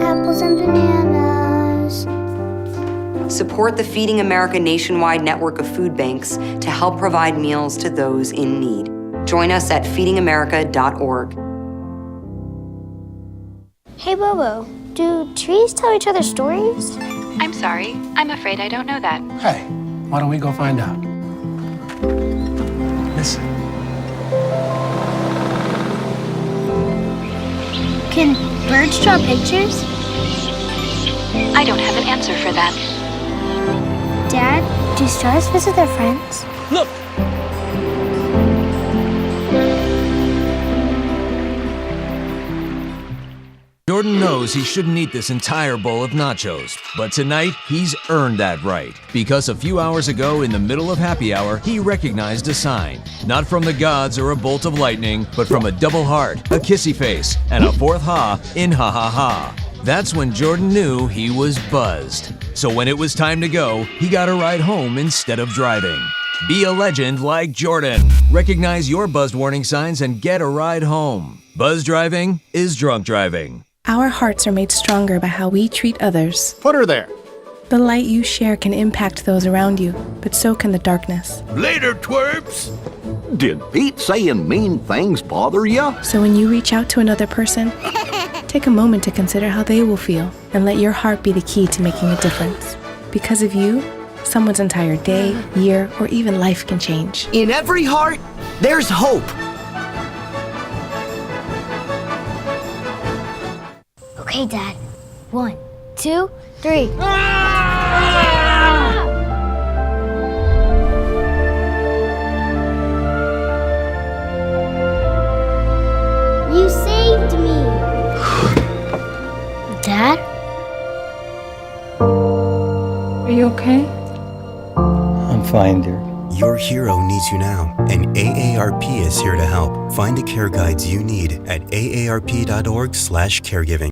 apples and bananas? Support the Feeding America nationwide network of food banks to help provide meals to those in need. Join us at feedingamerica.org. Hey, Bobo, do trees tell each other stories? I'm sorry. I'm afraid I don't know that. Hey, why don't we go find out? Listen. Can birds draw pictures? I don't have an answer for that. Dad, do stars visit their friends? Look! Jordan knows he shouldn't eat this entire bowl of nachos, but tonight he's earned that right, because a few hours ago in the middle of happy hour, he recognized a sign. Not from the gods or a bolt of lightning, but from a double heart, a kissy face, and a fourth ha in ha ha ha. That's when Jordan knew he was buzzed. So when it was time to go, he got a ride home instead of driving. Be a legend like Jordan. Recognize your buzzed warning signs and get a ride home. Buzz driving is drunk driving. Our hearts are made stronger by how we treat others. Put her there. The light you share can impact those around you, but so can the darkness. Later, twerps! Did Pete saying mean things bother you? So when you reach out to another person, take a moment to consider how they will feel and let your heart be the key to making a difference. Because of you, someone's entire day, year, or even life can change. In every heart, there's hope. Okay, Dad. 1, 2, 3. You saved me. Dad? Are you okay? I'm fine, dear. Your hero needs you now, and AARP is here to help. Find the care guides you need at aarp.org/caregiving.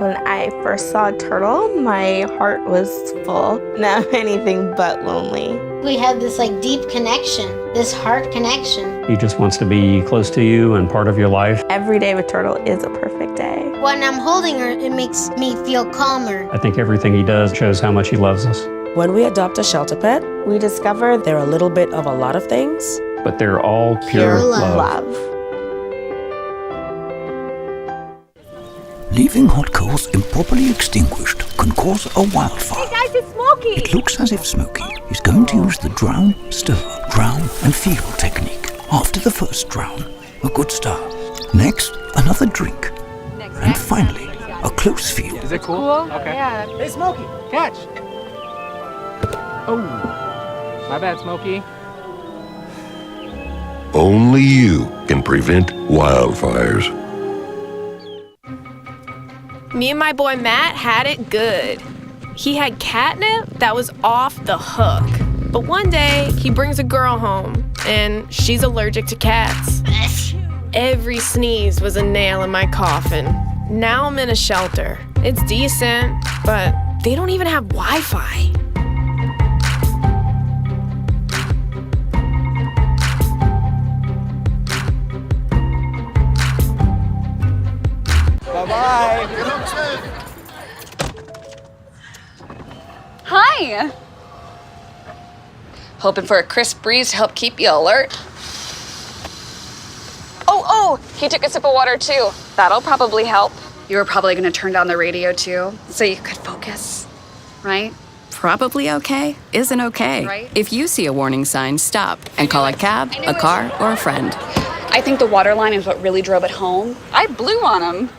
When I first saw Turtle, my heart was full. Now I'm anything but lonely. We had this deep connection, this heart connection. He just wants to be close to you and part of your life. Every day with Turtle is a perfect day. When I'm holding her, it makes me feel calmer. I think everything he does shows how much he loves us. When we adopt a shelter pet, we discover they're a little bit of a lot of things, but they're all pure love. Leaving hot coals improperly extinguished can cause a wildfire. Hey guys, it's Smokey! It looks as if Smokey is going to use the drown, stir, drown, and feel technique. After the first drown, a good start. Next, another drink. And finally, a close feel. Is it cool? Okay. Yeah. Hey, Smokey, catch! Oh, my bad, Smokey. Only you can prevent wildfires. Me and my boy Matt had it good. He had catnip that was off the hook. But one day, he brings a girl home, and she's allergic to cats. Every sneeze was a nail in my coffin. Now I'm in a shelter. It's decent, but they don't even have Wi-Fi. Bye-bye. Hi. Hoping for a crisp breeze to help keep you alert. Oh, he took a sip of water too. That'll probably help. You were probably gonna turn down the radio too, so you could focus, right? Probably okay isn't okay. Right? If you see a warning sign, stop and call a cab, a car, or a friend. I think the water line is what really drove it home. I blew on him.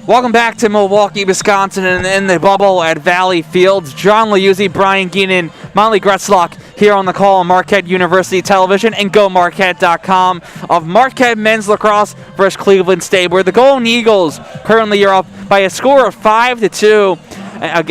Welcome back to Milwaukee, Wisconsin, and in the bubble at Valley Fields. John Liuzzi, Brian Geenan, Molly Gretzlock here on the call on Marquette University Television and GoMarquette.com of Marquette men's lacrosse versus Cleveland State, where the Golden Eagles currently are up by a score of 5-2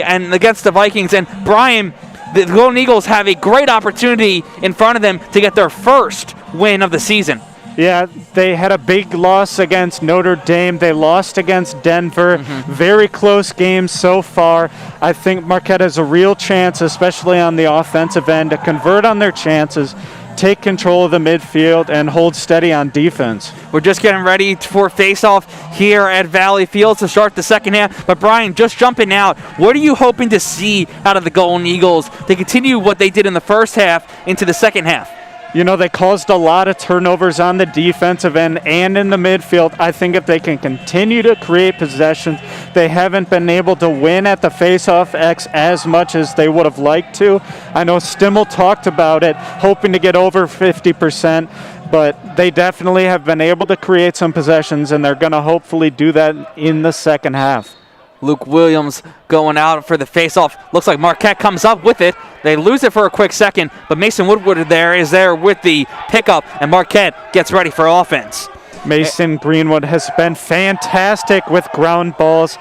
and against the Vikings. And Brian, the Golden Eagles have a great opportunity in front of them to get their first win of the season. Yeah, they had a big loss against Notre Dame. They lost against Denver. Very close games so far. I think Marquette has a real chance, especially on the offensive end, to convert on their chances, take control of the midfield, and hold steady on defense. We're just getting ready for face-off here at Valley Fields to start the second half. But Brian, just jumping out, what are you hoping to see out of the Golden Eagles to continue what they did in the first half into the second half? You know, they caused a lot of turnovers on the defensive end and in the midfield. I think if they can continue to create possessions, they haven't been able to win at the face-off X as much as they would have liked to. I know Stimmel talked about it, hoping to get over 50%, but they definitely have been able to create some possessions, and they're going to hopefully do that in the second half. Luke Williams going out for the face-off. Looks like Marquette comes up with it. They lose it for a quick second, but Mason Woodward is there with the pickup, and Marquette gets ready for offense. Mason Greenwood has been fantastic with ground balls.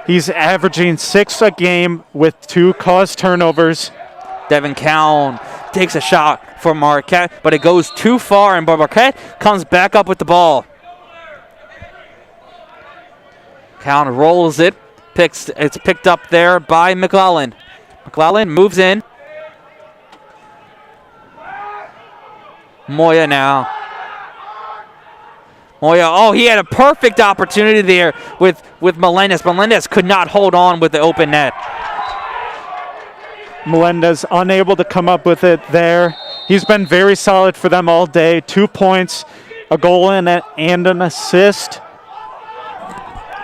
He's averaging 6 a game with 2 caused turnovers. Devin Cowan takes a shot for Marquette, but it goes too far, and Marquette comes back up with the ball. Cowan rolls it. It's picked up there by McClellan. McClellan moves in. Moya now. Moya, he had a perfect opportunity there with Melendez. Melendez could not hold on with the open net. Melendez unable to come up with it there. He's been very solid for them all day. 2 points, a goal and an assist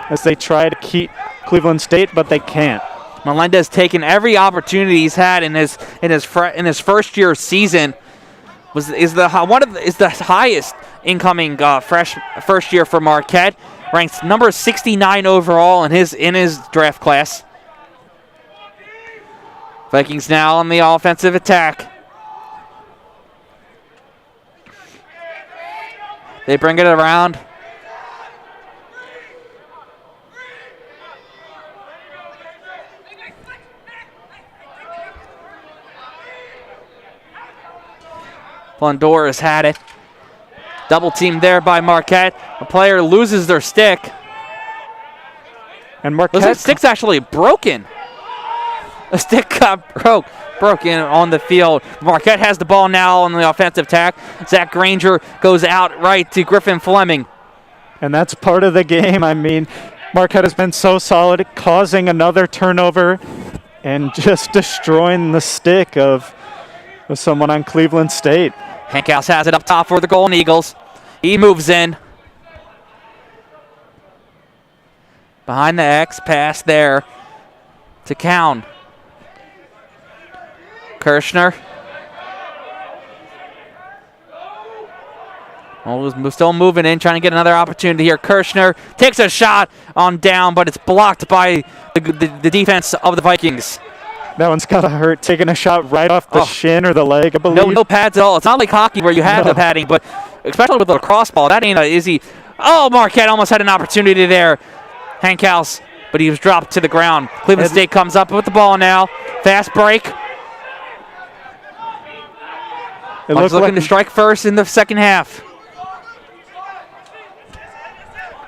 as they try to keep Cleveland State, but they can't. Melendez taking every opportunity he's had in his first year season. Is the highest incoming first year for Marquette. Ranks number 69 overall in his draft class. Vikings now on the offensive attack. They bring it around. Blondor has had it. Double team there by Marquette. A player loses their stick. And Marquette. Looks like stick's actually broken. A stick got broken on the field. Marquette has the ball now on the offensive attack. Zach Granger goes out right to Griffin Fleming. And that's part of the game. I mean, Marquette has been so solid, causing another turnover and just destroying the stick of someone on Cleveland State. Hankhouse has it up top for the Golden Eagles. He moves in. Behind the X, pass there to Cowan. Kirshner. Still moving in, trying to get another opportunity here. Kirshner takes a shot on down, but it's blocked by the defense of the Vikings. That one's got to hurt, taking a shot right off the shin or the leg, I believe. No pads at all. It's not like hockey where you have the padding, but especially with a lacrosse ball, that ain't easy. Oh, Marquette almost had an opportunity there. Hankhouse, but he was dropped to the ground. Cleveland State comes up with the ball now. Fast break. Looking to strike first in the second half.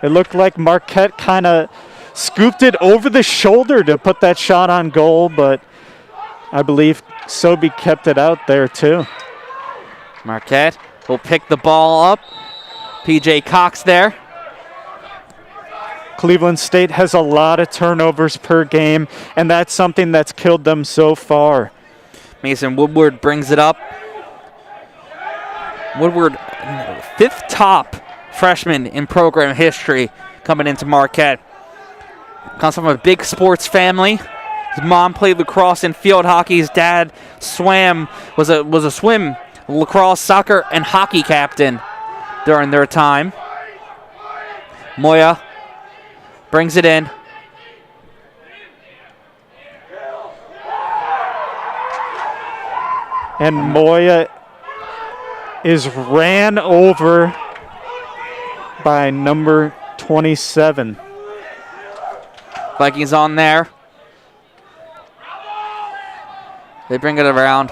It looked like Marquette kind of scooped it over the shoulder to put that shot on goal, but I believe Sobey kept it out there too. Marquette will pick the ball up. P.J. Cox there. Cleveland State has a lot of turnovers per game, and that's something that's killed them so far. Mason Woodward brings it up. Woodward, 5th top freshman in program history coming into Marquette. Comes from a big sports family. His mom played lacrosse and field hockey. His dad was a swim, lacrosse, soccer, and hockey captain during their time. Moya Brings it in. And Moya is ran over by number 27. Vikings on there. They bring it around.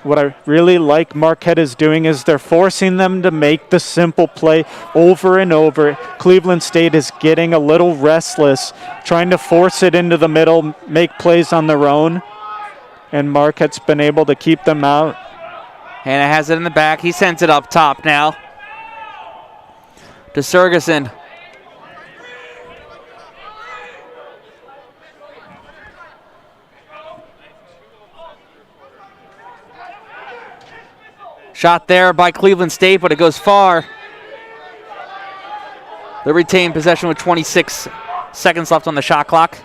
What I really like Marquette is doing is they're forcing them to make the simple play over and over. Cleveland State is getting a little restless, trying to force it into the middle, make plays on their own. And Marquette's been able to keep them out. Hannah has it in the back. He sends it up top now. To Sergeson. Shot there by Cleveland State, but it goes far. They retain possession with 26 seconds left on the shot clock.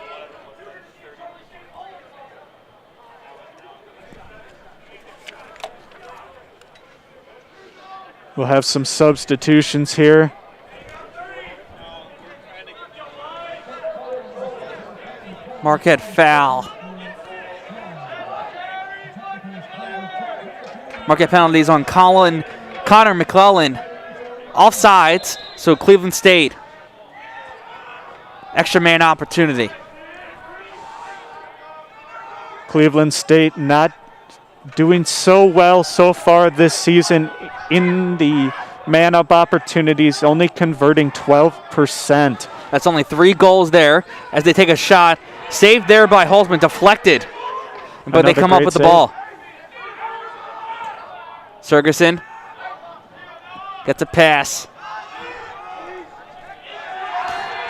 We'll have some substitutions here. Marquette foul. Marquette penalties on Connor McClellan. Offsides, so Cleveland State. Extra man opportunity. Cleveland State not doing so well so far this season in the man-up opportunities, only converting 12%. That's only 3 goals there as they take a shot. Saved there by Holtzman, deflected. But they come up with the ball. Sergeson gets a pass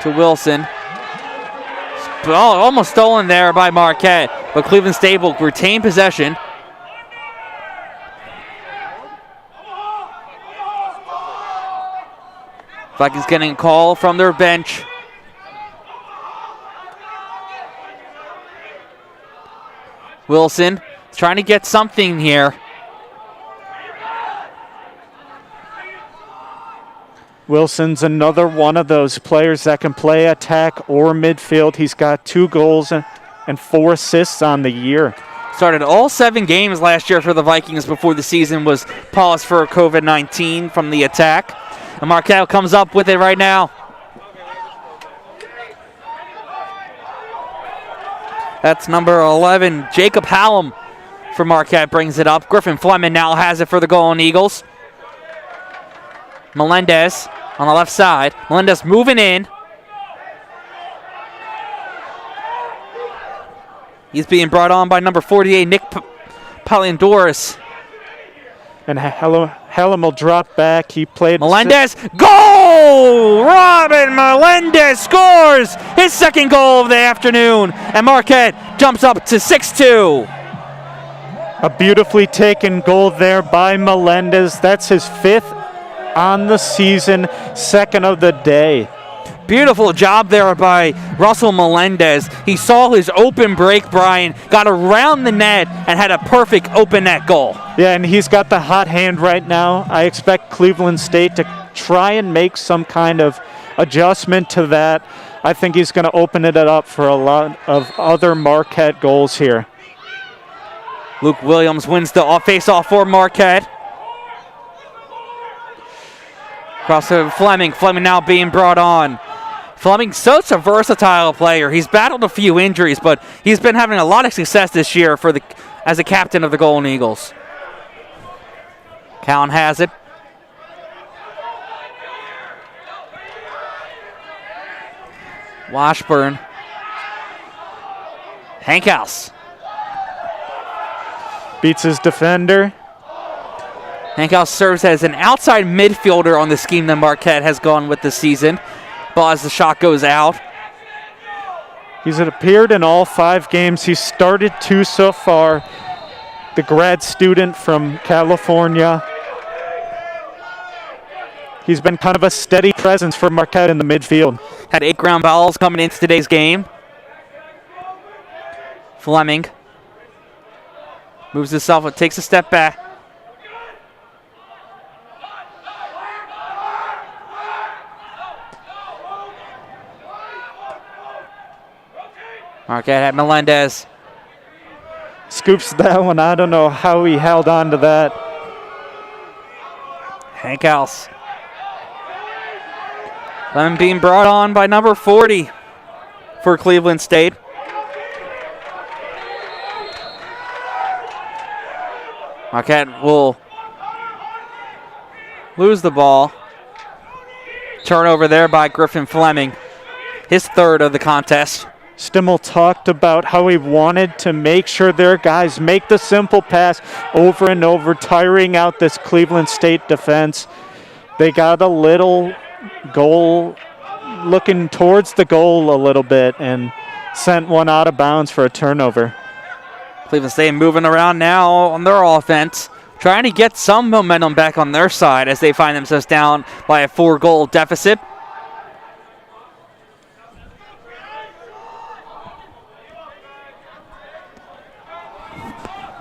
to Wilson. Almost stolen there by Marquette, but Cleveland State will retain possession. Vikings getting a call from their bench. Wilson is trying to get something here. Wilson's another one of those players that can play attack or midfield. He's got 2 goals and 4 assists on the year. Started all 7 games last year for the Vikings before the season was paused for COVID-19 from the attack. And Marquette comes up with it right now. That's number 11, Jacob Hallam for Marquette brings it up. Griffin Fleming now has it for the Golden Eagles. Melendez on the left side. Melendez moving in. He's being brought on by number 48, Nick Paliandoris. And Hallam will drop back. He played. Melendez, goal! Robin Melendez scores his 2nd goal of the afternoon. And Marquette jumps up to 6-2. A beautifully taken goal there by Melendez. That's his 5th on the season, 2nd of the day. Beautiful job there by Russell Melendez. He saw his open break, Brian, got around the net and had a perfect open net goal. Yeah, and he's got the hot hand right now. I expect Cleveland State to try and make some kind of adjustment to that. I think he's going to open it up for a lot of other Marquette goals here. Luke Williams wins the face-off for Marquette. Cross to Fleming. Fleming now being brought on. Fleming, such a versatile player. He's battled a few injuries, but he's been having a lot of success this year as a captain of the Golden Eagles. Cowan has it. Washburn. Hankhouse. Beats his defender. Hankhouse serves as an outside midfielder on the scheme that Marquette has gone with this season. Ball as the shot goes out. He's appeared in all 5 games. He's started 2 so far. The grad student from California. He's been kind of a steady presence for Marquette in the midfield. Had 8 ground balls coming into today's game. Fleming moves himself and takes a step back. Marquette had Melendez. Scoops that one. I don't know how he held on to that. Hank House. Lemon being brought on by number 40 for Cleveland State. Marquette will lose the ball. Turnover there by Griffin Fleming. His third of the contest. Stimmel talked about how he wanted to make sure their guys make the simple pass over and over, tiring out this Cleveland State defense. They got a little goal, looking towards the goal a little bit, and sent one out of bounds for a turnover. Cleveland State moving around now on their offense, trying to get some momentum back on their side as they find themselves down by a 4-goal deficit.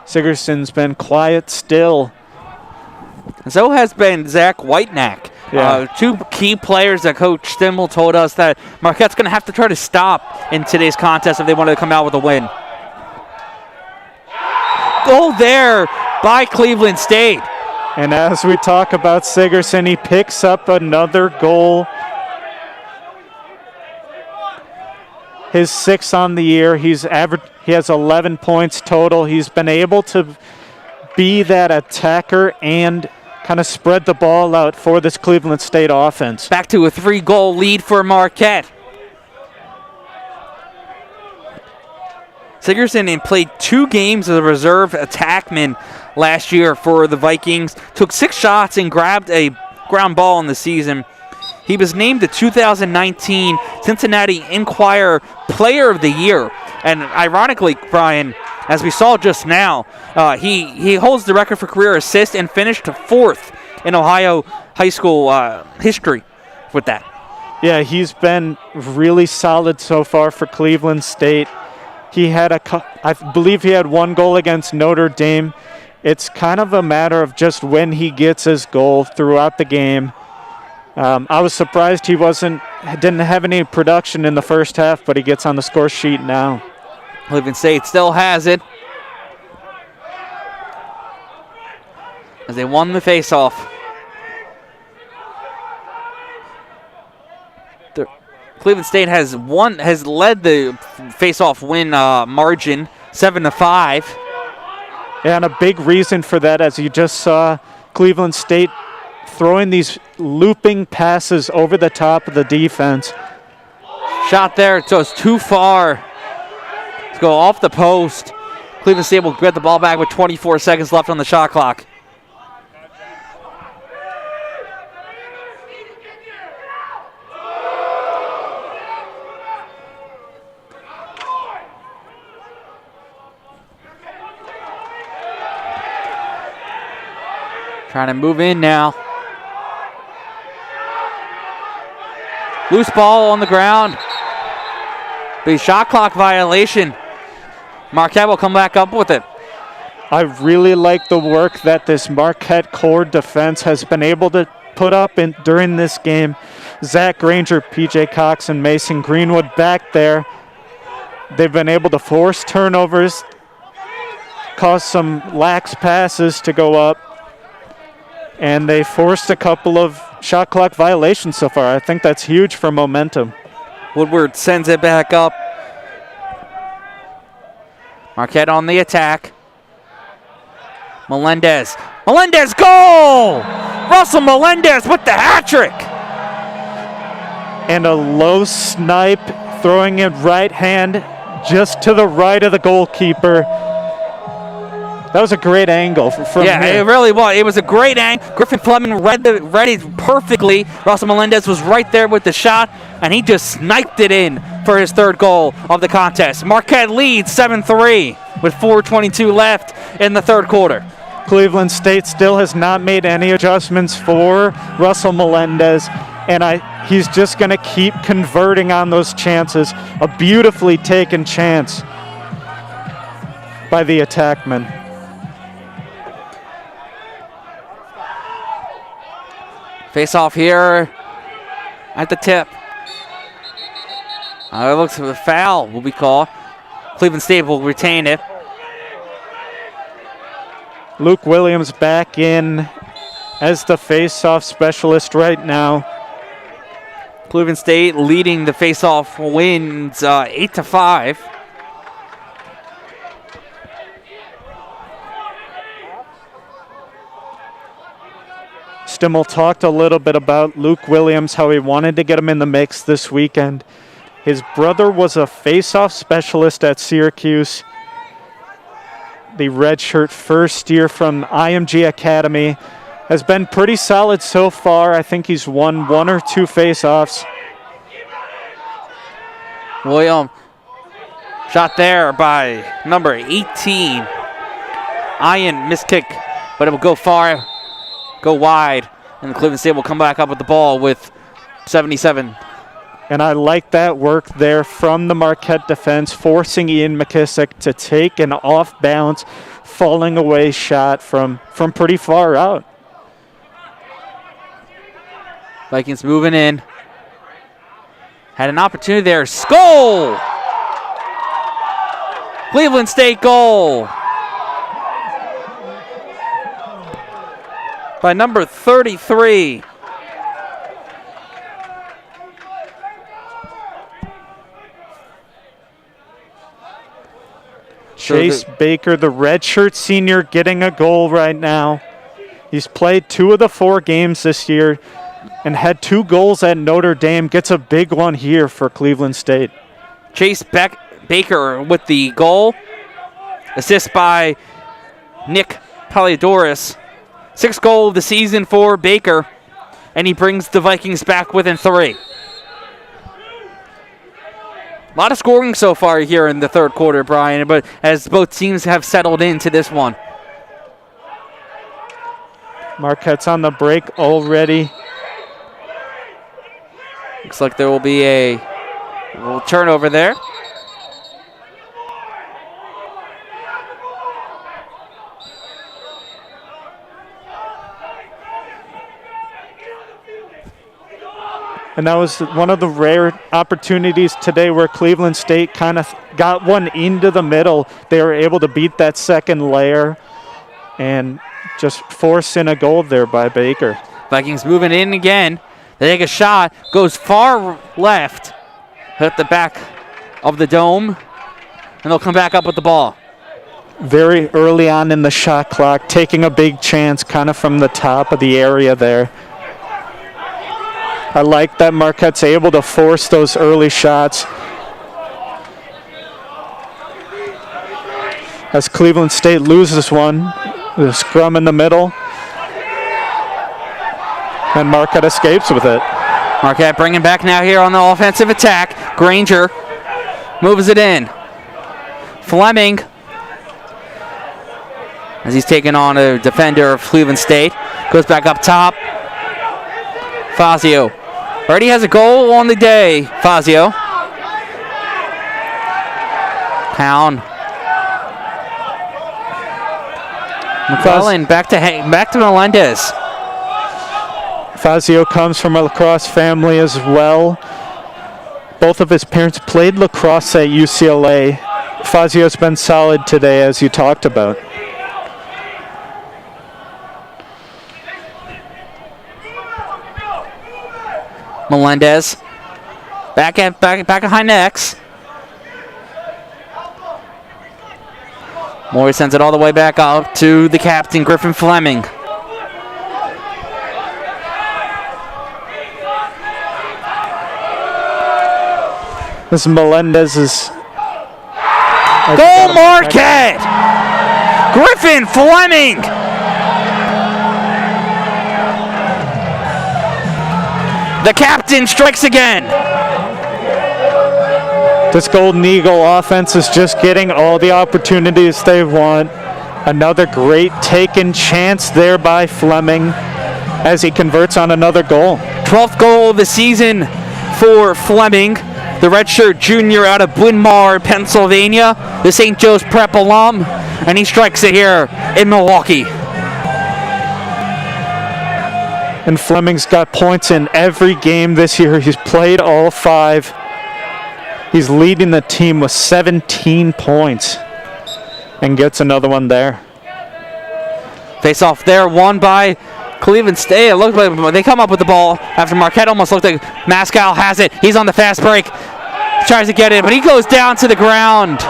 Sigerson's been quiet still. And so has been Zach Whitenack. Yeah. Two key players that Coach Stimmel told us that Marquette's going to have to try to stop in today's contest if they want to come out with a win. Goal there by Cleveland State. And as we talk about Sigerson, he picks up another goal. His 6th on the year. He has 11 points total. He's been able to be that attacker and kind of spread the ball out for this Cleveland State offense. Back to a 3-goal lead for Marquette. Sigerson played 2 games as a reserve attackman last year for the Vikings. Took 6 shots and grabbed a ground ball in the season. He was named the 2019 Cincinnati Enquirer Player of the Year. And ironically, Brian, as we saw just now, he holds the record for career assists and finished 4th in Ohio high school history with that. Yeah, he's been really solid so far for Cleveland State. He had I believe he had 1 goal against Notre Dame. It's kind of a matter of just when he gets his goal throughout the game. I was surprised he didn't have any production in the first half, but he gets on the score sheet now. Cleveland State still has it as they won the faceoff. Cleveland State has led the faceoff win margin 7-5. And a big reason for that, as you just saw, Cleveland State throwing these looping passes over the top of the defense. Shot there, so it's too far. Let's go off the post. Cleveland State will get the ball back with 24 seconds left on the shot clock. Trying to move in now. Loose ball on the ground. Big shot clock violation. Marquette will come back up with it. I really like the work that this Marquette core defense has been able to put up during this game. Zach Granger, PJ Cox, and Mason Greenwood back there. They've been able to force turnovers, cause some lax passes to go up, and they forced a couple of shot clock violations so far. I think that's huge for momentum. Woodward sends it back up. Marquette on the attack. Melendez, goal! Russell Melendez with the hat trick. And a low snipe, throwing it right hand just to the right of the goalkeeper. That was a great angle from here. It really was. It was a great angle. Griffin Fleming read it perfectly. Russell Melendez was right there with the shot, and he just sniped it in for his 3rd goal of the contest. Marquette leads 7-3 with 4:22 left in the 3rd quarter. Cleveland State still has not made any adjustments for Russell Melendez, and he's just going to keep converting on those chances. A beautifully taken chance by the attackman. Face off here at the tip. It looks like a foul will be called. Cleveland State will retain it. Luke Williams back in as the face-off specialist right now. Cleveland State leading the face-off wins 8-5. Stimmel talked a little bit about Luke Williams, how he wanted to get him in the mix this weekend. His brother was a face-off specialist at Syracuse. The redshirt first year from IMG Academy. Has been pretty solid so far. I think he's won 1 or 2 face-offs. William, shot there by number 18. Ian missed kick, but it will go far, go wide, and Cleveland State will come back up with the ball with 77. And I like that work there from the Marquette defense, forcing Ian McKissick to take an off-balance, falling away shot from pretty far out. Vikings moving in. Had an opportunity there. Goal! Cleveland State goal by number 33. Chase Baker, the redshirt senior, getting a goal right now. He's played 2 of the 4 games this year and had 2 goals at Notre Dame. Gets a big one here for Cleveland State. Chase Baker with the goal. Assist by Nick Paliodoris. 6th goal of the season for Baker, and he brings the Vikings back within 3. A lot of scoring so far here in the third quarter, Brian, but as both teams have settled into this one. Marquette's on the break already. Looks like there will be a little turnover there. And that was one of the rare opportunities today where Cleveland State kind of got one into the middle. They were able to beat that second layer and just force in a goal there by Baker. Vikings moving in again. They take a shot, goes far left, hit the back of the dome, and they'll come back up with the ball. Very early on in the shot clock, taking a big chance kind of from the top of the area there. I like that Marquette's able to force those early shots. As Cleveland State loses one, the scrum in the middle. And Marquette escapes with it. Marquette bringing back now here on the offensive attack. Granger moves it in. Fleming, as he's taking on a defender of Cleveland State, goes back up top. Fazio already has a goal on the day. Fazio. Pound. McClellan back to Melendez. Fazio comes from a lacrosse family as well. Both of his parents played lacrosse at UCLA. Fazio's been solid today, as you talked about. Melendez back behind the X. Morey sends it all the way back up to the captain, Griffin Fleming. This Melendez's goal, Marquette! Griffin Fleming! The captain strikes again. This Golden Eagle offense is just getting all the opportunities they want. Another great taken chance there by Fleming as he converts on another goal. 12th goal of the season for Fleming, the redshirt junior out of Bryn Mawr, Pennsylvania, the St. Joe's Prep alum, and he strikes it here in Milwaukee. And Fleming's got points in every game this year. He's played all 5. He's leading the team with 17 points and gets another one there. Face off there, won by Cleveland State. It looked like they come up with the ball after Marquette almost looked like Mascal has it. He's on the fast break. Tries to get it, but he goes down to the ground.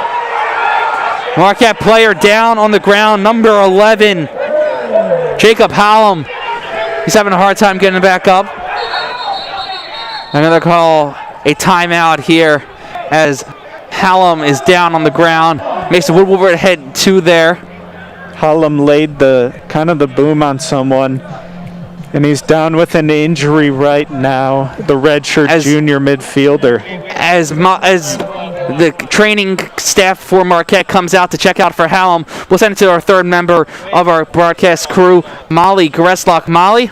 Marquette player down on the ground, number 11, Jacob Hallam. He's having a hard time getting back up. I'm going to call a timeout here as Hallam is down on the ground. Mason Woodward head 2 there. Hallam laid the boom on someone, and he's down with an injury right now. The redshirt junior midfielder. As the training staff for Marquette comes out to check out for Hallam, we'll send it to our third member of our broadcast crew, Molly Gresslock. Molly?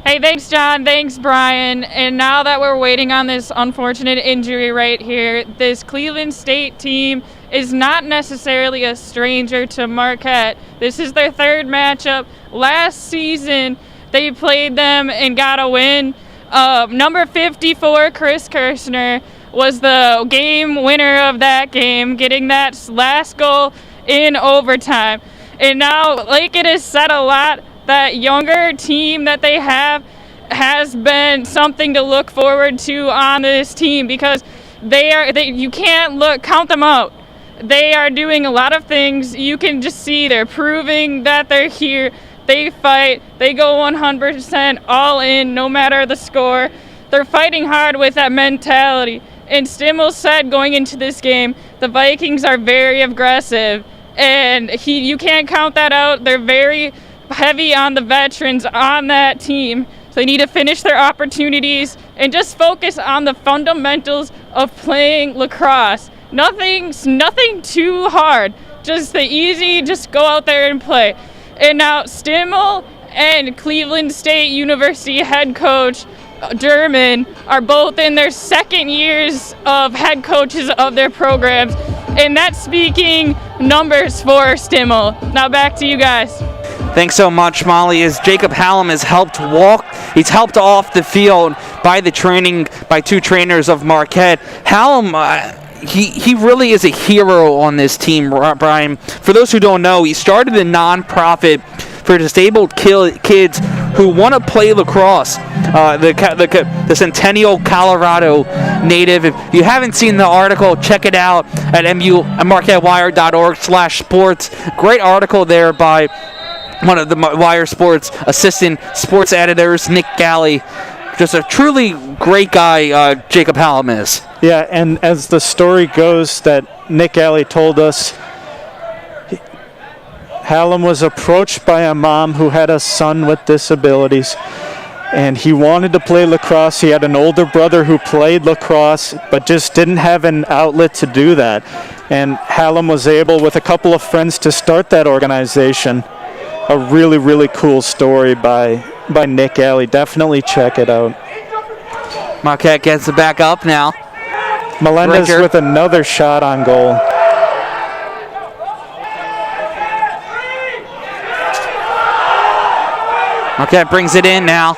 Hey, thanks, John. Thanks, Brian. And now that we're waiting on this unfortunate injury right here, this Cleveland State team is not necessarily a stranger to Marquette. This is their third matchup. Last season, they played them and got a win. Number 54, Chris Kirshner, was the game winner of that game, getting that last goal in overtime. And now, like it has said a lot, that younger team that they have has been something to look forward to on this team, because you can't count them out. They are doing a lot of things. You can just see they're proving that they're here. They fight. They go 100% all in, no matter the score. They're fighting hard with that mentality. And Stimmel said going into this game, the Vikings are very aggressive, and you can't count that out. They're very heavy on the veterans on that team. So they need to finish their opportunities and just focus on the fundamentals of playing lacrosse. Nothing too hard. Just the easy, just go out there and play. And now Stimmel and Cleveland State University head coach German are both in their second years of head coaches of their programs. And that's speaking numbers for Stimmel. Now back to you guys. Thanks so much, Molly. As Jacob Hallam he's helped off the field by two trainers of Marquette. Hallam, he really is a hero on this team, Brian. For those who don't know, he started a nonprofit for disabled kids who want to play lacrosse. The Centennial, Colorado native. If you haven't seen the article, check it out at marquettewire.org/sports. Great article there by one of the Wire Sports assistant sports editors, Nick Galley. Just a truly great guy, Jacob Hallam is. Yeah, and as the story goes that Nick Galley told us, Hallam was approached by a mom who had a son with disabilities, and he wanted to play lacrosse. He had an older brother who played lacrosse, but just didn't have an outlet to do that. And Hallam was able, with a couple of friends, to start that organization. A really, really cool story by Nick Alley. Definitely check it out. Marquette gets it back up now. Melendez with another shot on goal. Marquette brings it in now.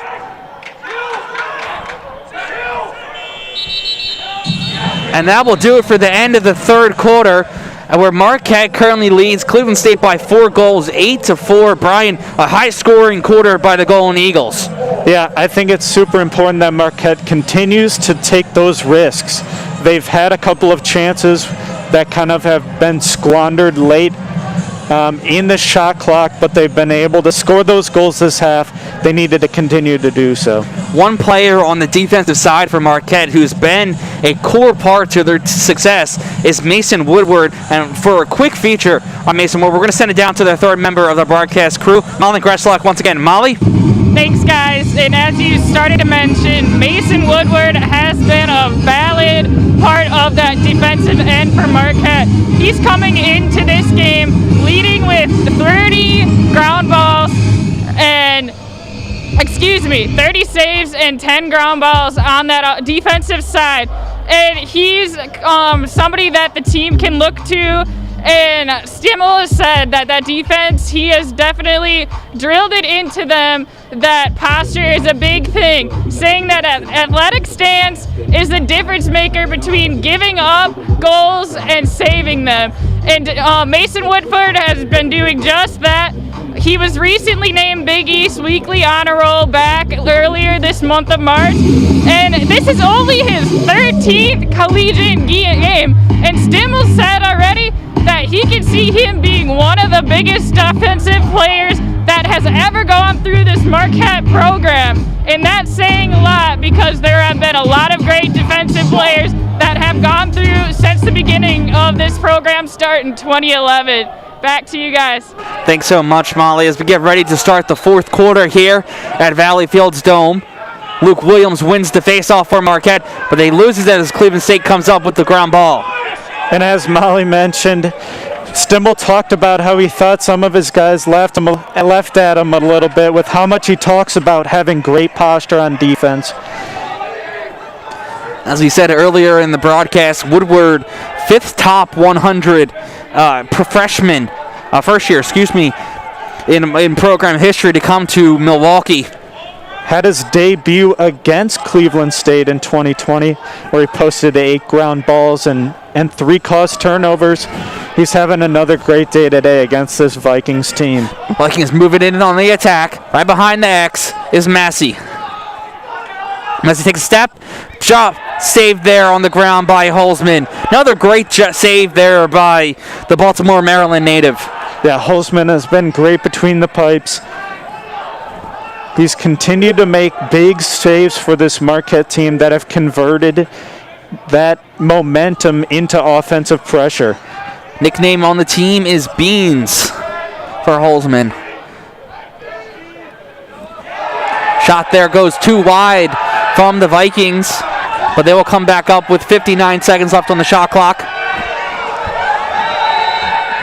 And that will do it for the end of the third quarter, where Marquette currently leads Cleveland State by 4 goals, 8-4. Brian, a high-scoring quarter by the Golden Eagles. Yeah, I think it's super important that Marquette continues to take those risks. They've had a couple of chances that kind of have been squandered late in the shot clock, but they've been able to score those goals this half. They needed to continue to do so. One player on the defensive side for Marquette who's been a core part to their success is Mason Woodward. And for a quick feature on Mason Woodward, we're going to send it down to the third member of the broadcast crew, Molly Gresslock. Once again, Molly. Thanks, guys. And as you started to mention, Mason Woodward has been a valid part of that defensive end for Marquette. He's coming into this game leading with 30 ground balls and 30 saves and 10 ground balls on that defensive side. And he's somebody that the team can look to. And Stimmel has said that defense, he has definitely drilled it into them that posture is a big thing. saying that athletic stance is the difference maker between giving up goals and saving them. And Mason Woodford has been doing just that. He was recently named Big East Weekly Honor Roll back earlier this month of March. And this is only his 13th collegiate game. And Stimmel said already that he can see him being one of the biggest offensive players that has ever gone through this Marquette program. And that's saying a lot because there have been a lot of great defensive players that have gone through since the beginning of this program start in 2011. Back to you guys. Thanks so much, Molly. As we get ready to start the fourth quarter here at Valley Fields Dome, Luke Williams wins the faceoff for Marquette, but they loses it as Cleveland State comes up with the ground ball. And as Molly mentioned, Stimmel talked about how he thought some of his guys left at him a little bit with how much he talks about having great posture on defense. As we said earlier in the broadcast, Woodward, 5th top 100 freshman, first year, in program history to come to Milwaukee. Had his debut against Cleveland State in 2020, where he posted 8 ground balls and 3 caused turnovers. He's having another great day today against this Vikings team. Vikings moving in on the attack. Right behind the X is Massey. Massey takes a step. Jump. Saved there on the ground by Holzman. Another great save there by the Baltimore, Maryland native. Yeah, Holzman has been great between the pipes. He's continued to make big saves for this Marquette team that have converted that momentum into offensive pressure. Nickname on the team is Beans for Holzman. Shot there goes too wide from the Vikings, but they will come back up with 59 seconds left on the shot clock.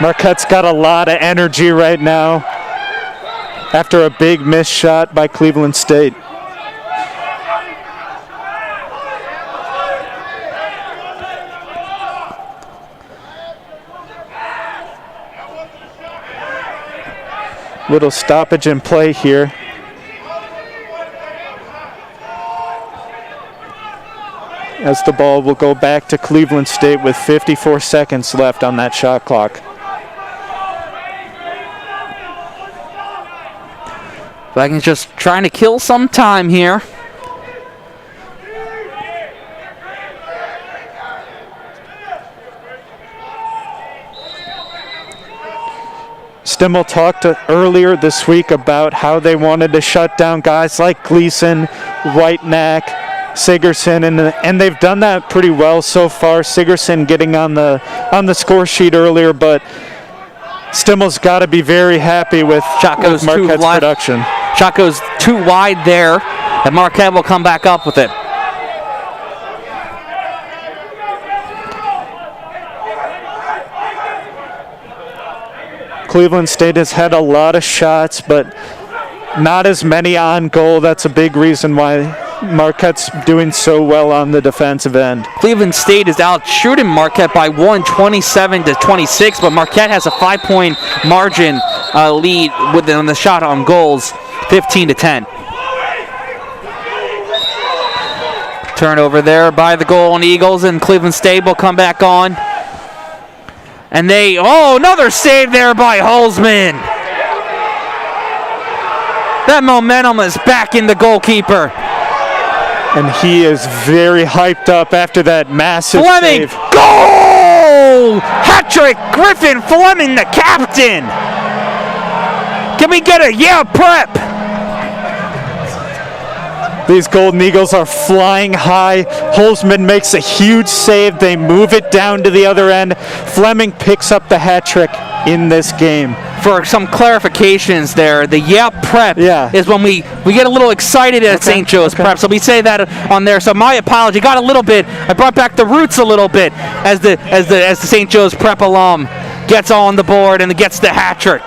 Marquette's got a lot of energy right now after a big missed shot by Cleveland State. Little stoppage in play here. As the ball will go back to Cleveland State with 54 seconds left on that shot clock. Vikings just trying to kill some time here. Stimmel talked earlier this week about how they wanted to shut down guys like Gleason, Whitenack, Sigerson, and they've done that pretty well so far. Sigerson getting on the score sheet earlier, but Stimmel's got to be very happy with Marquette's production. Shot goes too wide there, and Marquette will come back up with it. Cleveland State has had a lot of shots, but not as many on goal. That's a big reason why Marquette's doing so well on the defensive end. Cleveland State is out shooting Marquette by 27-26, but Marquette has a 5-point margin lead on the shot on goals, 15-10. Turnover there by the Golden Eagles, and Cleveland State will come back on. And another save there by Holzman. That momentum is back in the goalkeeper. And he is very hyped up after that massive Fleming, save. Goal! Hat-trick, Griffin Fleming, the captain. Can we get a prep? These Golden Eagles are flying high. Holzman makes a huge save. They move it down to the other end. Fleming picks up the hat trick in this game. For some clarifications there, the prep is when we get a little excited at St. Joe's prep. So we say that on there. So my apology. Got a little bit. I brought back the roots a little bit as the St. Joe's prep alum gets on the board and gets the hat trick.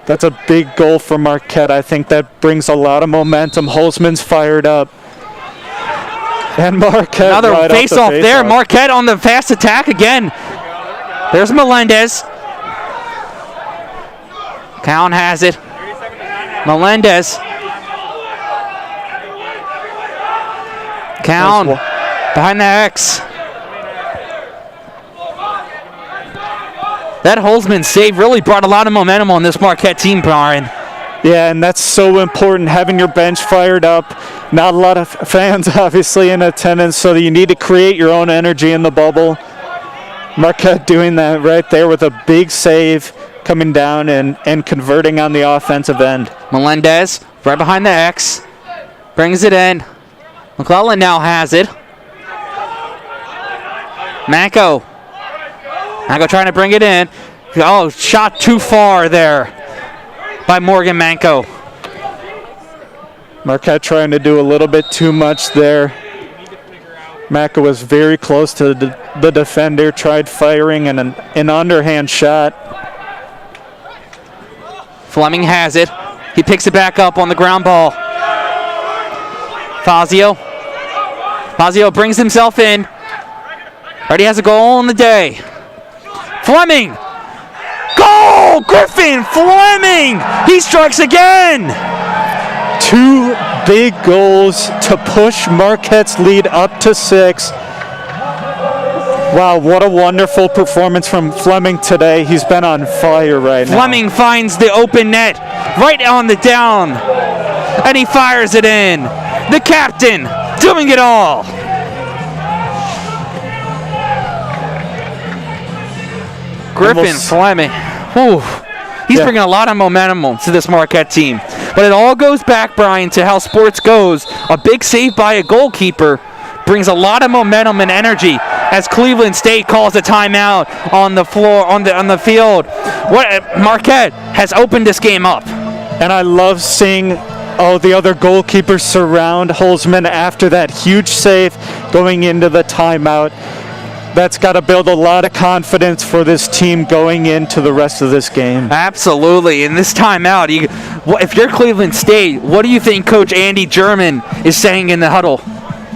That's a big goal for Marquette. I think that brings a lot of momentum. Holzman's fired up. And Marquette another face-off there. Marquette on the fast attack again. There's Melendez. Cowan has it. Melendez. Cowan behind the X. That Holzman save really brought a lot of momentum on this Marquette team, Brian. Yeah, and that's so important, having your bench fired up. Not a lot of fans, obviously, in attendance, so you need to create your own energy in the bubble. Marquette doing that right there with a big save, coming down and converting on the offensive end. Melendez, right behind the X, brings it in. McClellan now has it. Manko trying to bring it in. Oh, shot too far there by Morgan Manko. Marquette trying to do a little bit too much there. Manko was very close to the defender, tried firing an underhand shot. Fleming has it. He picks it back up on the ground ball. Fazio brings himself in. Already has a goal on the day. Fleming! Goal! Griffin Fleming! He strikes again! 2 big goals to push Marquette's lead up to 6. Wow, what a wonderful performance from Fleming today. He's been on fire right now. Fleming finds the open net right on the down, and he fires it in. The captain doing it all. Griffin Fleming. Whew. He's bringing a lot of momentum to this Marquette team. But it all goes back, Brian, to how sports goes. A big save by a goalkeeper brings a lot of momentum and energy as Cleveland State calls a timeout on the floor, on the field. Marquette has opened this game up. And I love seeing the other goalkeepers surround Holzman after that huge save going into the timeout. That's got to build a lot of confidence for this team going into the rest of this game. Absolutely. In this timeout, if you're Cleveland State, what do you think Coach Andy German is saying in the huddle?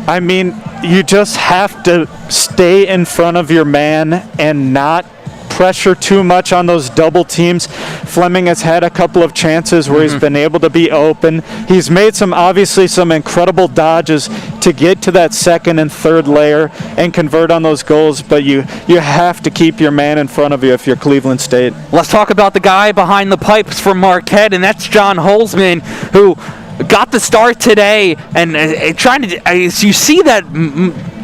I mean, you just have to stay in front of your man and not pressure too much on those double teams. Fleming has had a couple of chances where he's been able to be open. He's made obviously some incredible dodges to get to that second and third layer and convert on those goals, but you have to keep your man in front of you if you're Cleveland State. Let's talk about the guy behind the pipes for Marquette, and that's John Holzman, who got the start today and trying to. You see that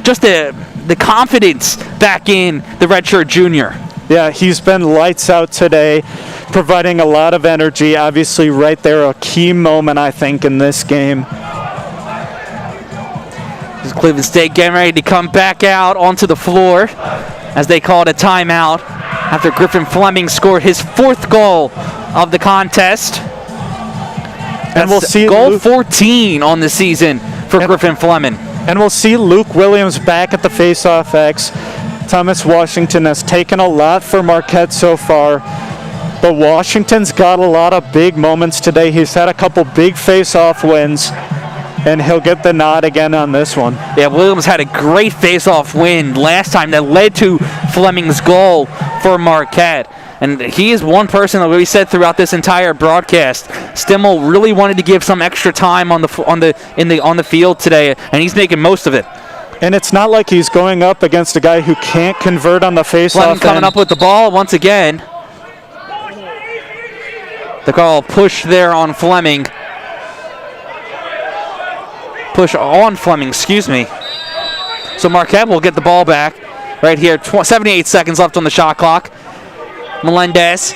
just the confidence back in the redshirt junior. Yeah, he's been lights out today, providing a lot of energy. Obviously, right there, a key moment, I think, in this game. This is Cleveland State getting ready to come back out onto the floor as they call it a timeout after Griffin Fleming scored his 4th goal of the contest. And we'll see goal 14 on the season for Griffin Fleming. And we'll see Luke Williams back at the faceoff X. Thomas Washington has taken a lot for Marquette so far, but Washington's got a lot of big moments today. He's had a couple big face-off wins, and he'll get the nod again on this one. Yeah, Williams had a great face-off win last time that led to Fleming's goal for Marquette. And he is one person that we said throughout this entire broadcast. Stimmel really wanted to give some extra time on the field today, and he's making most of it. And it's not like he's going up against a guy who can't convert on the faceoff. Fleming coming up with the ball once again. The call push there on Fleming. Push on Fleming, excuse me. So Marquette will get the ball back right here. 78 seconds left on the shot clock. Melendez.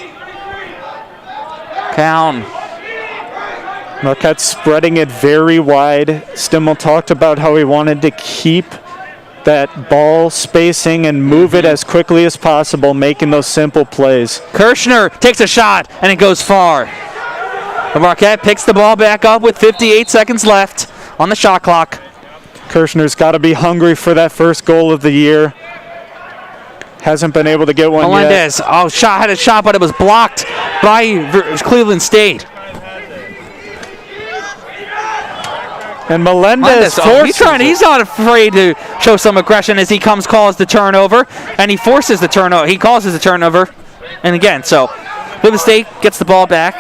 Cowan. Marquette spreading it very wide. Stimmel talked about how he wanted to keep that ball spacing and move it as quickly as possible, making those simple plays. Kirshner takes a shot, and it goes far. But Marquette picks the ball back up with 58 seconds left on the shot clock. Kirshner's got to be hungry for that first goal of the year. Hasn't been able to get one Melendez, yet. Had a shot, but it was blocked by Cleveland State. And Melendez forces he's not afraid to show some aggression as he calls the turnover, and he forces the turnover. He causes the turnover, and again, so Cleveland State gets the ball back.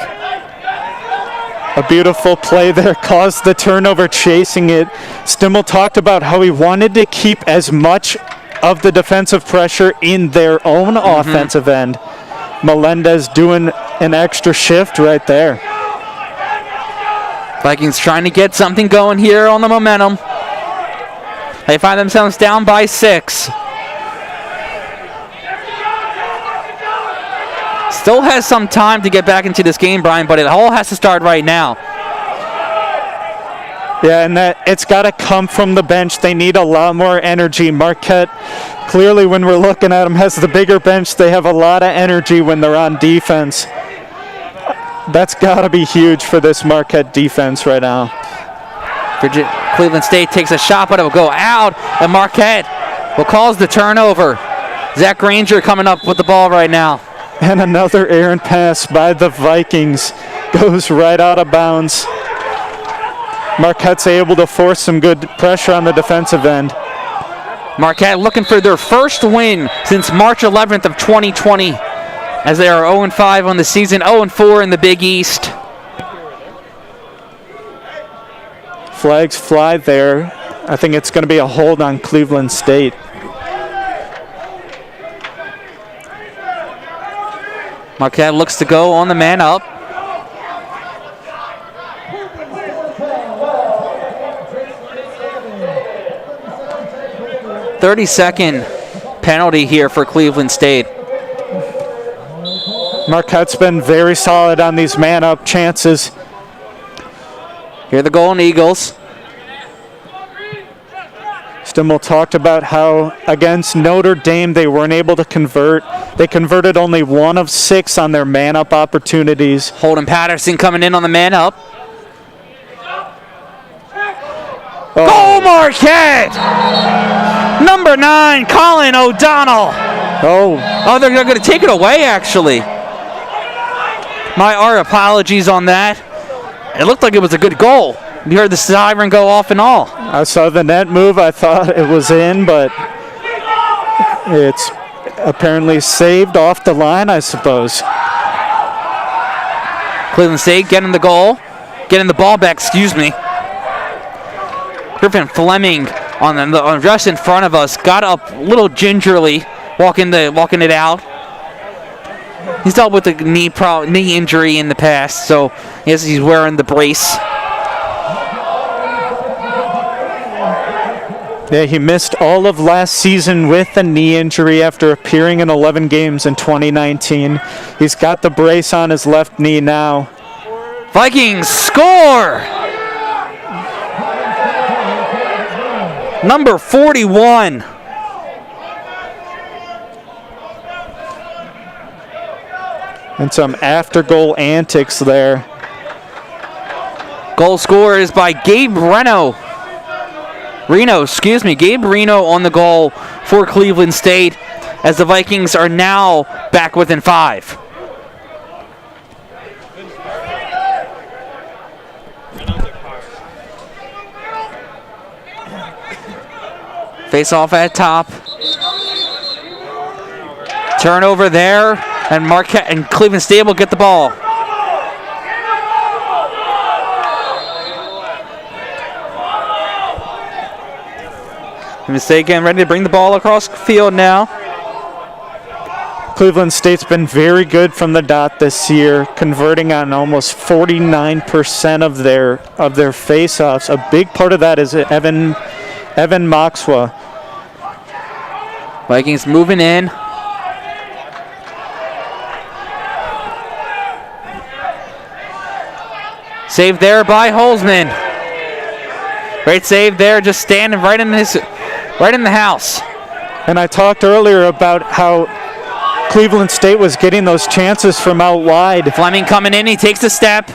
A beautiful play there caused the turnover, chasing it. Stimmel talked about how he wanted to keep as much of the defensive pressure in their own offensive end. Melendez doing an extra shift right there. Vikings trying to get something going here on the momentum. They find themselves down by 6. Still has some time to get back into this game, Brian, but it all has to start right now. Yeah, and it's got to come from the bench. They need a lot more energy. Marquette, clearly when we're looking at them, has the bigger bench. They have a lot of energy when they're on defense. That's got to be huge for this Marquette defense right now. Cleveland State takes a shot, but it will go out, and Marquette will cause the turnover. Zach Granger coming up with the ball right now. And another errant pass by the Vikings goes right out of bounds. Marquette's able to force some good pressure on the defensive end. Marquette looking for their first win since March 11th of 2020, as they are 0-5 on the season, 0-4 in the Big East. Flags fly there. I think it's going to be a hold on Cleveland State. Marquette looks to go on the man up. "30-second penalty here for Cleveland State." Marquette's been very solid on these man-up chances. Here are the Golden Eagles. Stimmel talked about how against Notre Dame they weren't able to convert. They converted only 1 of 6 on their man-up opportunities. Holden Patterson coming in on the man-up. Oh. Goal Marquette! Number 9, Colin O'Donnell. Oh, they're going to take it away, actually. Our apologies on that. It looked like it was a good goal. You heard the siren go off and all. I saw the net move. I thought it was in, but it's apparently saved off the line, I suppose. Cleveland State getting the goal. Getting the ball back, excuse me. Griffin Fleming on just in front of us, got up a little gingerly, walking it out. He's dealt with a knee injury in the past, so yes, he's wearing the brace. Yeah, he missed all of last season with a knee injury after appearing in 11 games in 2019. He's got the brace on his left knee now. Vikings score! Number 41. And some after-goal antics there. Goal scorer is by Gabe Reno. Gabe Reno on the goal for Cleveland State, as the Vikings are now back within 5. Face off at top. Turnover there, and Marquette and Cleveland State will get the ball. Cleveland State getting ready to bring the ball across the field now. Cleveland State's been very good from the dot this year, converting on almost 49% of their face-offs. A big part of that is Evan Moxwa. Vikings moving in. Save there by Holzman. Great save there, just standing right in the house. And I talked earlier about how Cleveland State was getting those chances from out wide. Fleming coming in, he takes a step.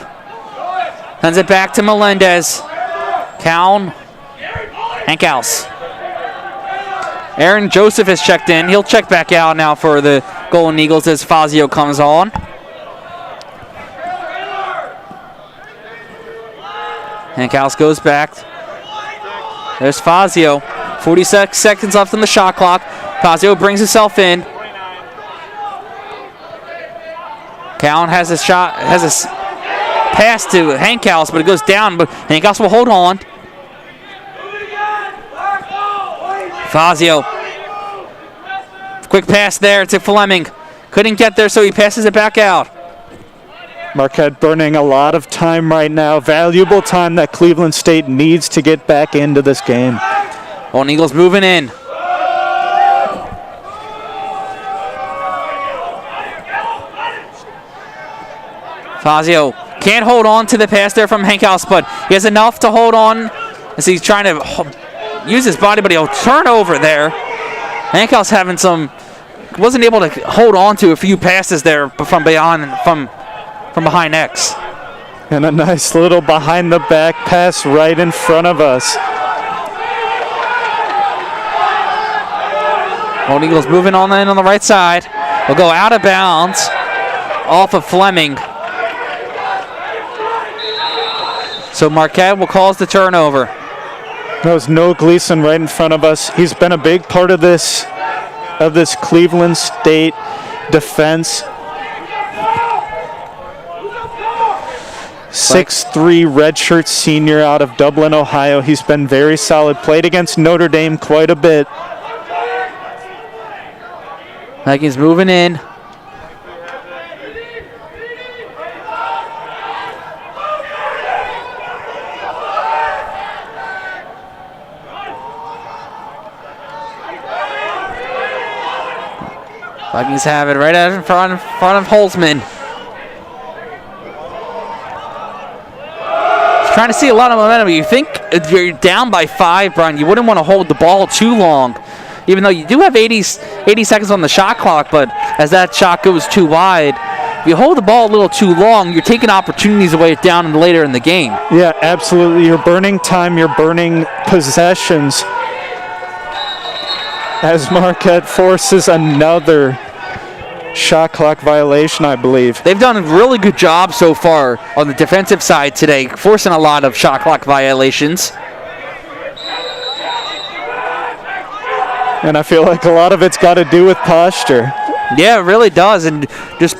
Sends it back to Melendez. Cowan. Hankhouse. Aaron Joseph has checked in. He'll check back out now for the Golden Eagles as Fazio comes on. Hankhouse goes back. There's Fazio. 46 seconds left on the shot clock. Fazio brings himself in. Cowan has a shot, has a pass to Hankhouse, but it goes down, but Hankhouse will hold on. Fazio. Quick pass there to Fleming. Couldn't get there, so he passes it back out. Marquette burning a lot of time right now. Valuable time that Cleveland State needs to get back into this game. Golden Eagles moving in. Fazio can't hold on to the pass there from Hankhouse, but he has enough to hold on as he's trying to use his body, but he'll turn over there. Hankhouse having wasn't able to hold on to a few passes there from behind X. And a nice little behind the back pass right in front of us. Golden Eagles moving on in on the right side. Will go out of bounds off of Fleming. So Marquette will cause the turnover. That was Noah Gleason right in front of us. He's been a big part of this Cleveland State defense. 6'3" redshirt senior out of Dublin, Ohio. He's been very solid. Played against Notre Dame quite a bit. Vikings moving in. Vikings have it right out in front of Holzman. He's trying to see a lot of momentum. You think if you're down by 5, Brian, you wouldn't want to hold the ball too long, even though you do have 80 seconds on the shot clock, but as that shot goes too wide, if you hold the ball a little too long, you're taking opportunities away down and later in the game. Yeah, absolutely. You're burning time, you're burning possessions. As Marquette forces another shot clock violation, I believe. They've done a really good job so far on the defensive side today, forcing a lot of shot clock violations. And I feel like a lot of it's got to do with posture. Yeah, it really does. And just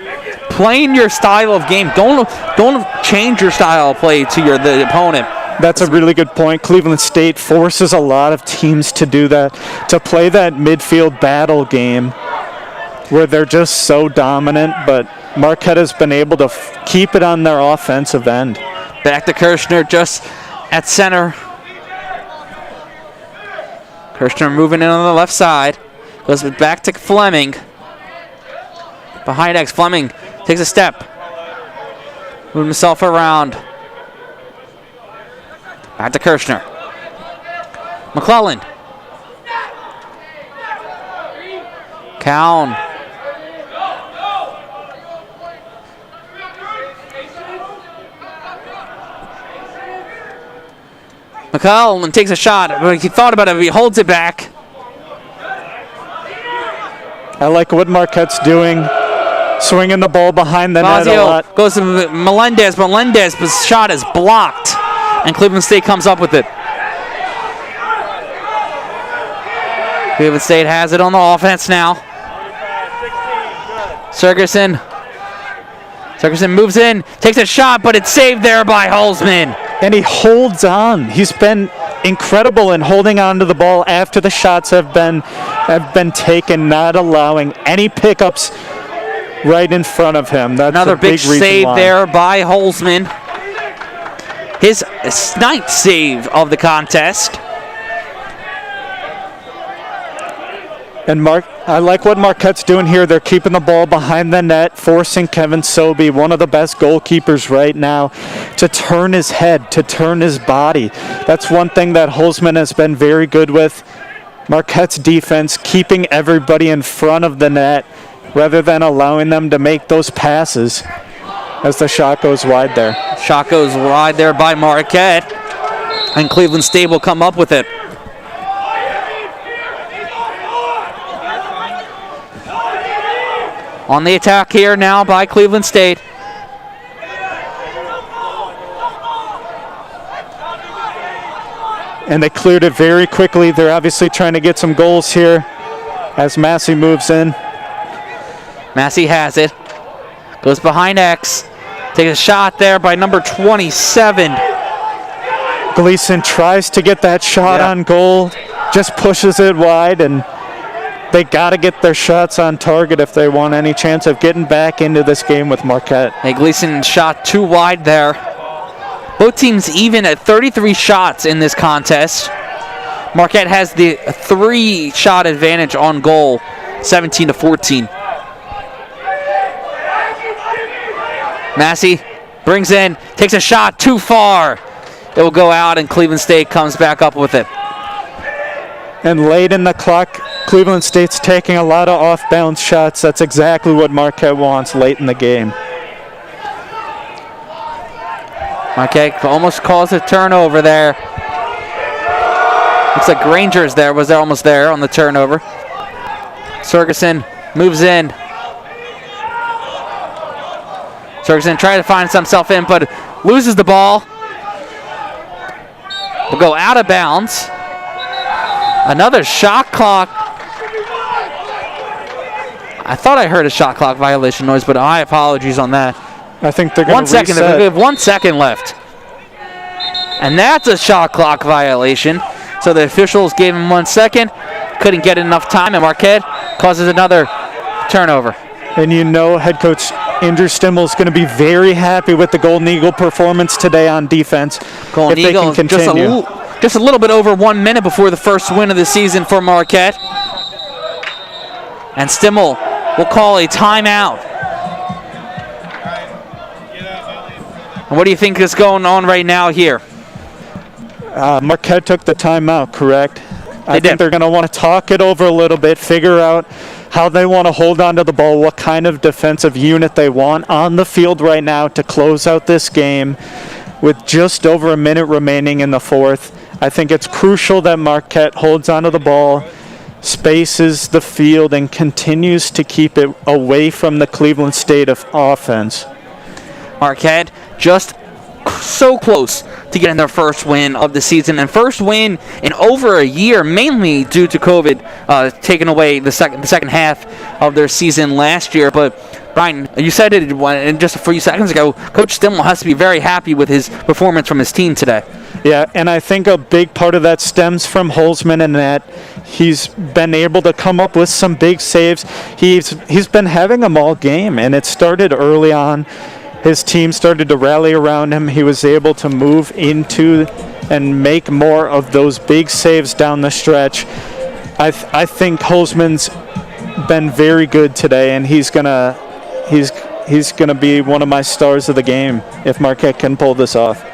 playing your style of game. Don't change your style of play to the opponent. That's a really good point. Cleveland State forces a lot of teams to do that, to play that midfield battle game where they're just so dominant, but Marquette has been able to keep it on their offensive end. Back to Kirshner just at center. Kirshner moving in on the left side. Goes back to Fleming. Behind X, Fleming takes a step. Moving himself around. Back to Kirshner. McClellan. Cowan. McClellan takes a shot, but he thought about it, but he holds it back. I like what Marquette's doing. Swinging the ball behind the net a lot. Goes to Melendez. Melendez's shot is blocked, and Cleveland State comes up with it. Cleveland State has it on the offense now. Sergerson moves in, takes a shot, but it's saved there by Holzman. And he holds on. He's been incredible in holding on to the ball after the shots have been taken, not allowing any pickups right in front of him. That's another big save why. There by Holzman. His 9th save of the contest. And I like what Marquette's doing here. They're keeping the ball behind the net, forcing Kevin Sobey, one of the best goalkeepers right now, to turn his head, to turn his body. That's one thing that Holzman has been very good with. Marquette's defense, keeping everybody in front of the net rather than allowing them to make those passes as the shot goes wide there. Shot goes wide there by Marquette, and Cleveland State will come up with it. On the attack here now by Cleveland State. and they cleared it very quickly. They're obviously trying to get some goals here as Massey moves in. Massey has it. Goes behind X. Takes a shot there by number 27. Gleason tries to get that shot on goal, just pushes it wide, and they got to get their shots on target if they want any chance of getting back into this game with Marquette. Hey, Gleason shot too wide there. Both teams even at 33 shots in this contest. Marquette has the 3-shot advantage on goal, 17-14. Massey brings in, takes a shot too far. It will go out, and Cleveland State comes back up with it. And late in the clock, Cleveland State's taking a lot of off-balance shots. That's exactly what Marquette wants late in the game. Marquette almost caused a turnover there. Looks like Granger's there. Was there almost there on the turnover. Sergeson moves in. Sergeson trying to find himself in, but loses the ball. Will go out of bounds. Another shot clock. I thought I heard a shot clock violation noise, but my apologies on that. I think they're going to reset. 1 second. We have 1 second left. And that's a shot clock violation. So the officials gave him 1 second. Couldn't get enough time, and Marquette causes another turnover. And you know head coach Andrew Stimmel is going to be very happy with the Golden Eagle performance today on defense. Golden Eagle just a little bit over 1 minute before the first win of the season for Marquette. And Stimmel will call a timeout. And what do you think is going on right now here? Marquette took the timeout, correct? I did. think they're going to want to talk it over a little bit, figure out how they want to hold on to the ball, what kind of defensive unit they want on the field right now to close out this game with just over a minute remaining in the fourth. I think it's crucial that Marquette holds onto the ball, spaces the field, and continues to keep it away from the Cleveland State offense. Marquette just so close to getting their first win of the season, and first win in over a year, mainly due to COVID taking away the second half of their season last year. But Brian, you said it just a few seconds ago, Coach Stimmel has to be very happy with his performance from his team today. Yeah, and I think a big part of that stems from Holzman and that he's been able to come up with some big saves. He's been having them all game, and it started early on. His team started to rally around him. He was able to move into and make more of those big saves down the stretch. I think Holzman's been very good today, and he's gonna be one of my stars of the game if Marquette can pull this off.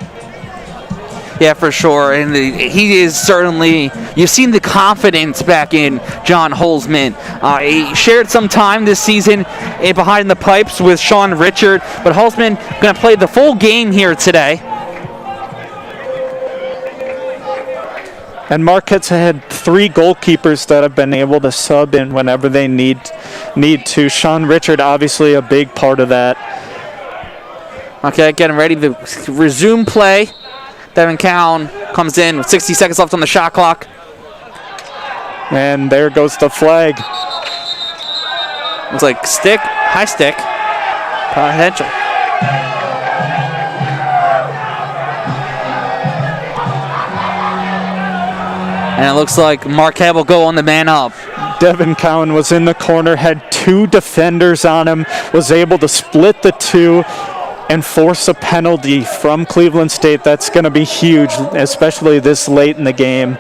Yeah, for sure. And he is certainly, you've seen the confidence back in John Holzman. He shared some time this season behind the pipes with Sean Richard, but Holzman going to play the full game here today. And Marquette's had 3 goalkeepers that have been able to sub in whenever they need to. Sean Richard, obviously a big part of that. Okay, getting ready to resume play. Devin Cowan comes in with 60 seconds left on the shot clock. And there goes the flag. Looks like stick, high stick, potential. And it looks like Marquette will go on the man up. Devin Cowan was in the corner, had 2 defenders on him, was able to split the 2 and force a penalty from Cleveland State. That's going to be huge, especially this late in the game.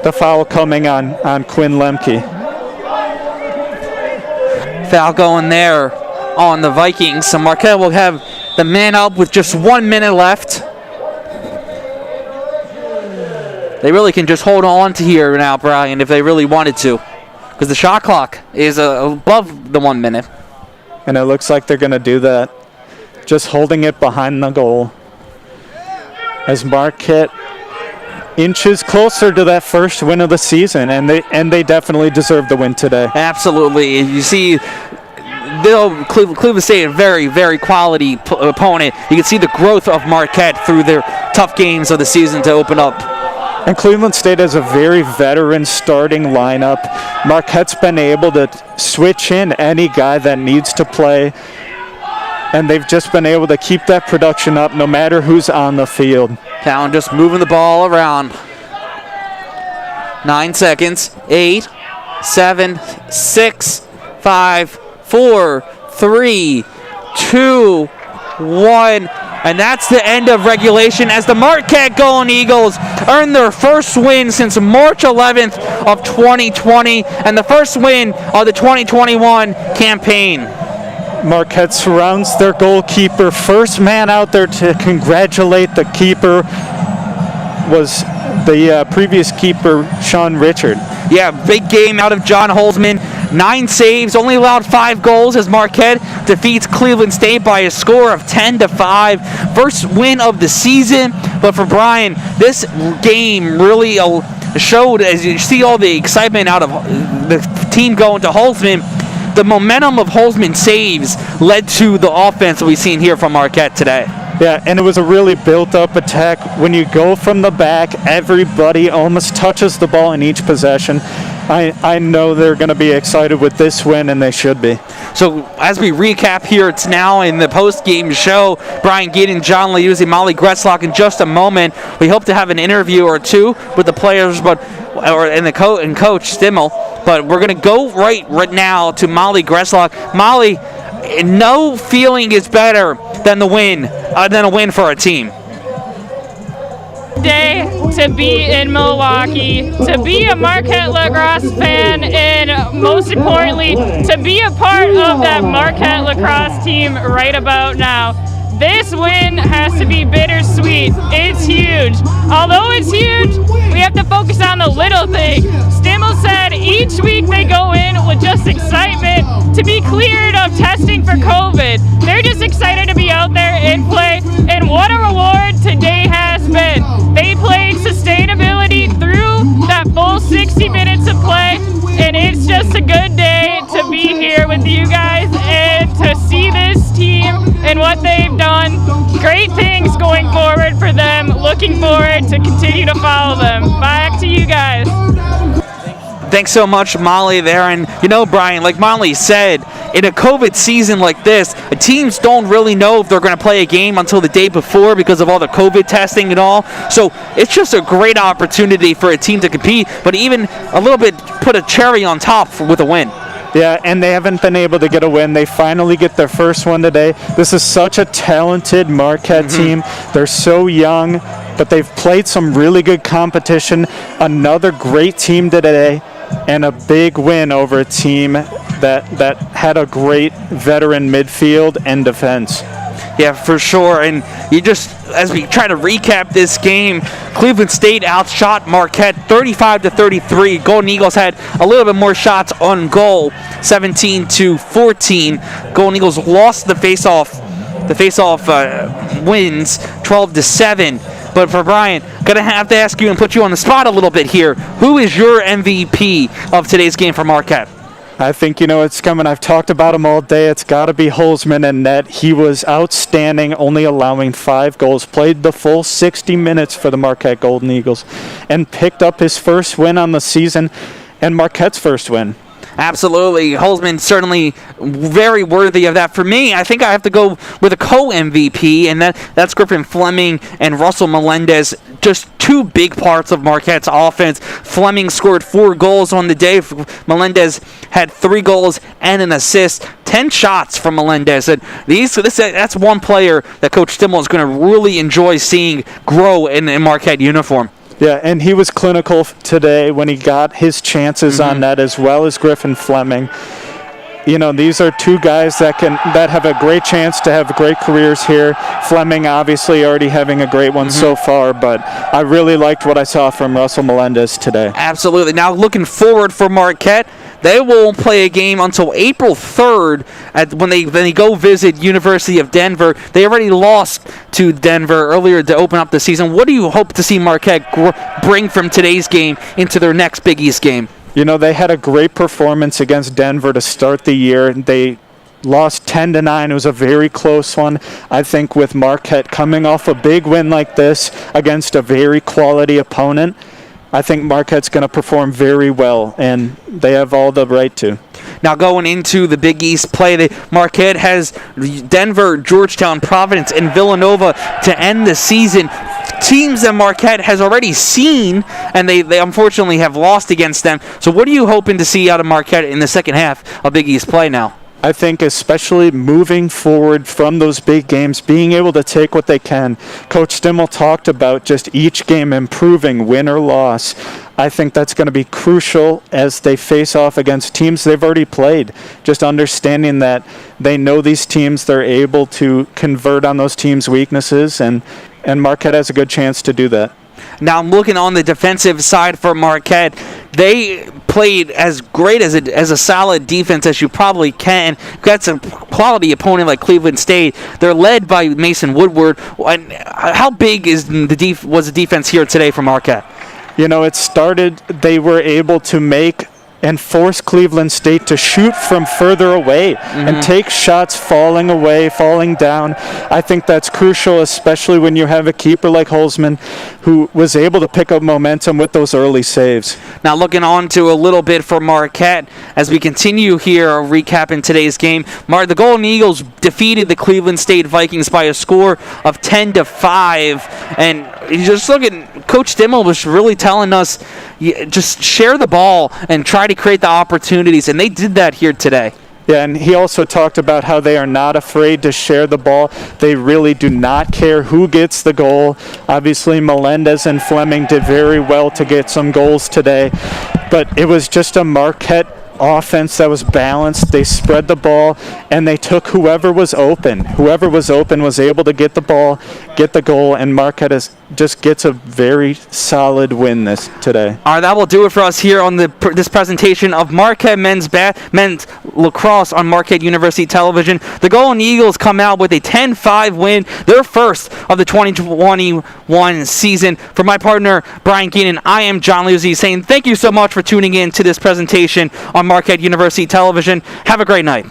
The foul coming on Quinn Lemke. Foul going there on the Vikings. So Marquette will have the man up with just 1 minute left. They really can just hold on to here now, Brian, if they really wanted to, because the shot clock is above the 1 minute. And it looks like they're going to do that. Just holding it behind the goal. As Marquette inches closer to that first win of the season, and they definitely deserve the win today. Absolutely. You see though Cleveland State a very, very quality opponent, you can see the growth of Marquette through their tough games of the season to open up. And Cleveland State has a very veteran starting lineup. Marquette's been able to switch in any guy that needs to play, and they've just been able to keep that production up no matter who's on the field. Cowan just moving the ball around. 9 seconds. 8, 7, 6, 5, 4, 3, 2, 1. And that's the end of regulation as the Marquette Golden Eagles earn their first win since March 11th of 2020 and the first win of the 2021 campaign. Marquette surrounds their goalkeeper. First man out there to congratulate the keeper was the previous keeper, Sean Richard. Yeah, big game out of John Holzman. 9 saves, only allowed 5 goals as Marquette defeats Cleveland State by a score of 10-5. First win of the season. But for Brian, this game really showed, as you see all the excitement out of the team going to Holzman, the momentum of Holzman saves led to the offense that we've seen here from Marquette today. Yeah, and it was a really built-up attack. When you go from the back, everybody almost touches the ball in each possession. I know they're going to be excited with this win, and they should be. So as we recap here, it's now in the post-game show. Brian Gaten, John Liuzzi, Molly Gretzlock in just a moment. We hope to have an interview or two with the players, and Coach Stimmel. But we're going to go right now to Molly Gretzlock. Molly, no feeling is better than a win for a team. Day to be in Milwaukee, to be a Marquette Lacrosse fan, and most importantly, to be a part of that Marquette Lacrosse team right about now. This win has to be bittersweet. It's huge. Although it's huge, we have to focus on the little thing. Stimmel said each week they go in with just excitement to be cleared of testing for COVID. They're just excited to be out there and play, and what a reward today has been. They played sustainability through that full 60 minutes of play, and it's just a good day to be here with you guys and to see this team and what they've done. Great things going forward for them. Looking forward to continue to follow them. Back to you guys. Thanks so much, Molly, there. And, Brian, like Molly said, in a COVID season like this, teams don't really know if they're going to play a game until the day before because of all the COVID testing and all. So it's just a great opportunity for a team to compete, but even a little bit put a cherry on top with a win. Yeah, and they haven't been able to get a win. They finally get their first one today. This is such a talented Marquette team. They're so young, but they've played some really good competition. Another great team today, and a big win over a team that had a great veteran midfield and defense. Yeah, for sure. And as we try to recap this game, Cleveland State outshot Marquette 35-33. Golden Eagles had a little bit more shots on goal, 17-14. Golden Eagles lost the face-off wins 12-7. But for Brian, gonna have to ask you and put you on the spot a little bit here. Who is your MVP of today's game for Marquette? I think it's coming. I've talked about him all day. It's got to be Holzman in net. He was outstanding, only allowing 5 goals. Played the full 60 minutes for the Marquette Golden Eagles and picked up his first win on the season and Marquette's first win. Absolutely. Holzman certainly very worthy of that. For me, I think I have to go with a co-MVP, and that's Griffin Fleming and Russell Melendez. Just 2 big parts of Marquette's offense. Fleming scored 4 goals on the day. Melendez had 3 goals and an assist. 10 shots from Melendez. And that's one player that Coach Stimmel is going to really enjoy seeing grow in Marquette uniform. Yeah, and he was clinical today when he got his chances on net, as well as Griffin Fleming. These are 2 guys that have a great chance to have great careers here. Fleming obviously already having a great one so far, but I really liked what I saw from Russell Melendez today. Absolutely. Now looking forward for Marquette, they won't play a game until April 3rd when they go visit University of Denver. They already lost to Denver earlier to open up the season. What do you hope to see Marquette bring from today's game into their next Big East game? They had a great performance against Denver to start the year. They lost 10-9. It was a very close one. I think with Marquette coming off a big win like this against a very quality opponent, I think Marquette's going to perform very well, and they have all the right to. Now going into the Big East play, Marquette has Denver, Georgetown, Providence, and Villanova to end the season. Teams that Marquette has already seen, and they unfortunately have lost against them. So what are you hoping to see out of Marquette in the second half of Big East play now? I think especially moving forward from those big games, being able to take what they can. Coach Stimmel talked about just each game improving, win or loss. I think that's going to be crucial as they face off against teams they've already played. Just understanding that they know these teams, they're able to convert on those teams' weaknesses, and Marquette has a good chance to do that. Now I'm looking on the defensive side for Marquette. They played as great as a solid defense as you probably can. That's a quality opponent like Cleveland State. They're led by Mason Woodward. And how big was the defense here today for Marquette? You know, it started, they were able to make and force Cleveland State to shoot from further away and take shots falling away, falling down. I think that's crucial, especially when you have a keeper like Holzman who was able to pick up momentum with those early saves. Now looking on to a little bit for Marquette as we continue here recapping today's game. The Golden Eagles defeated the Cleveland State Vikings by a score of 10-5, and just looking, Coach Stimmel was really telling us, just share the ball and try to create the opportunities, and they did that here today. Yeah, and he also talked about how they are not afraid to share the ball. They really do not care who gets the goal. Obviously, Melendez and Fleming did very well to get some goals today, but it was just a Marquette offense that was balanced. They spread the ball, and they took whoever was open. Whoever was open was able to get the ball, get the goal, and Marquette just gets a very solid win today. All right, that will do it for us here on this presentation of Marquette men's lacrosse on Marquette University Television. The Golden Eagles come out with a 10-5 win, their first of the 2021 season. For my partner, Brian Keenan, I am John Luzzi saying thank you so much for tuning in to this presentation on Marquette University Television. Have a great night.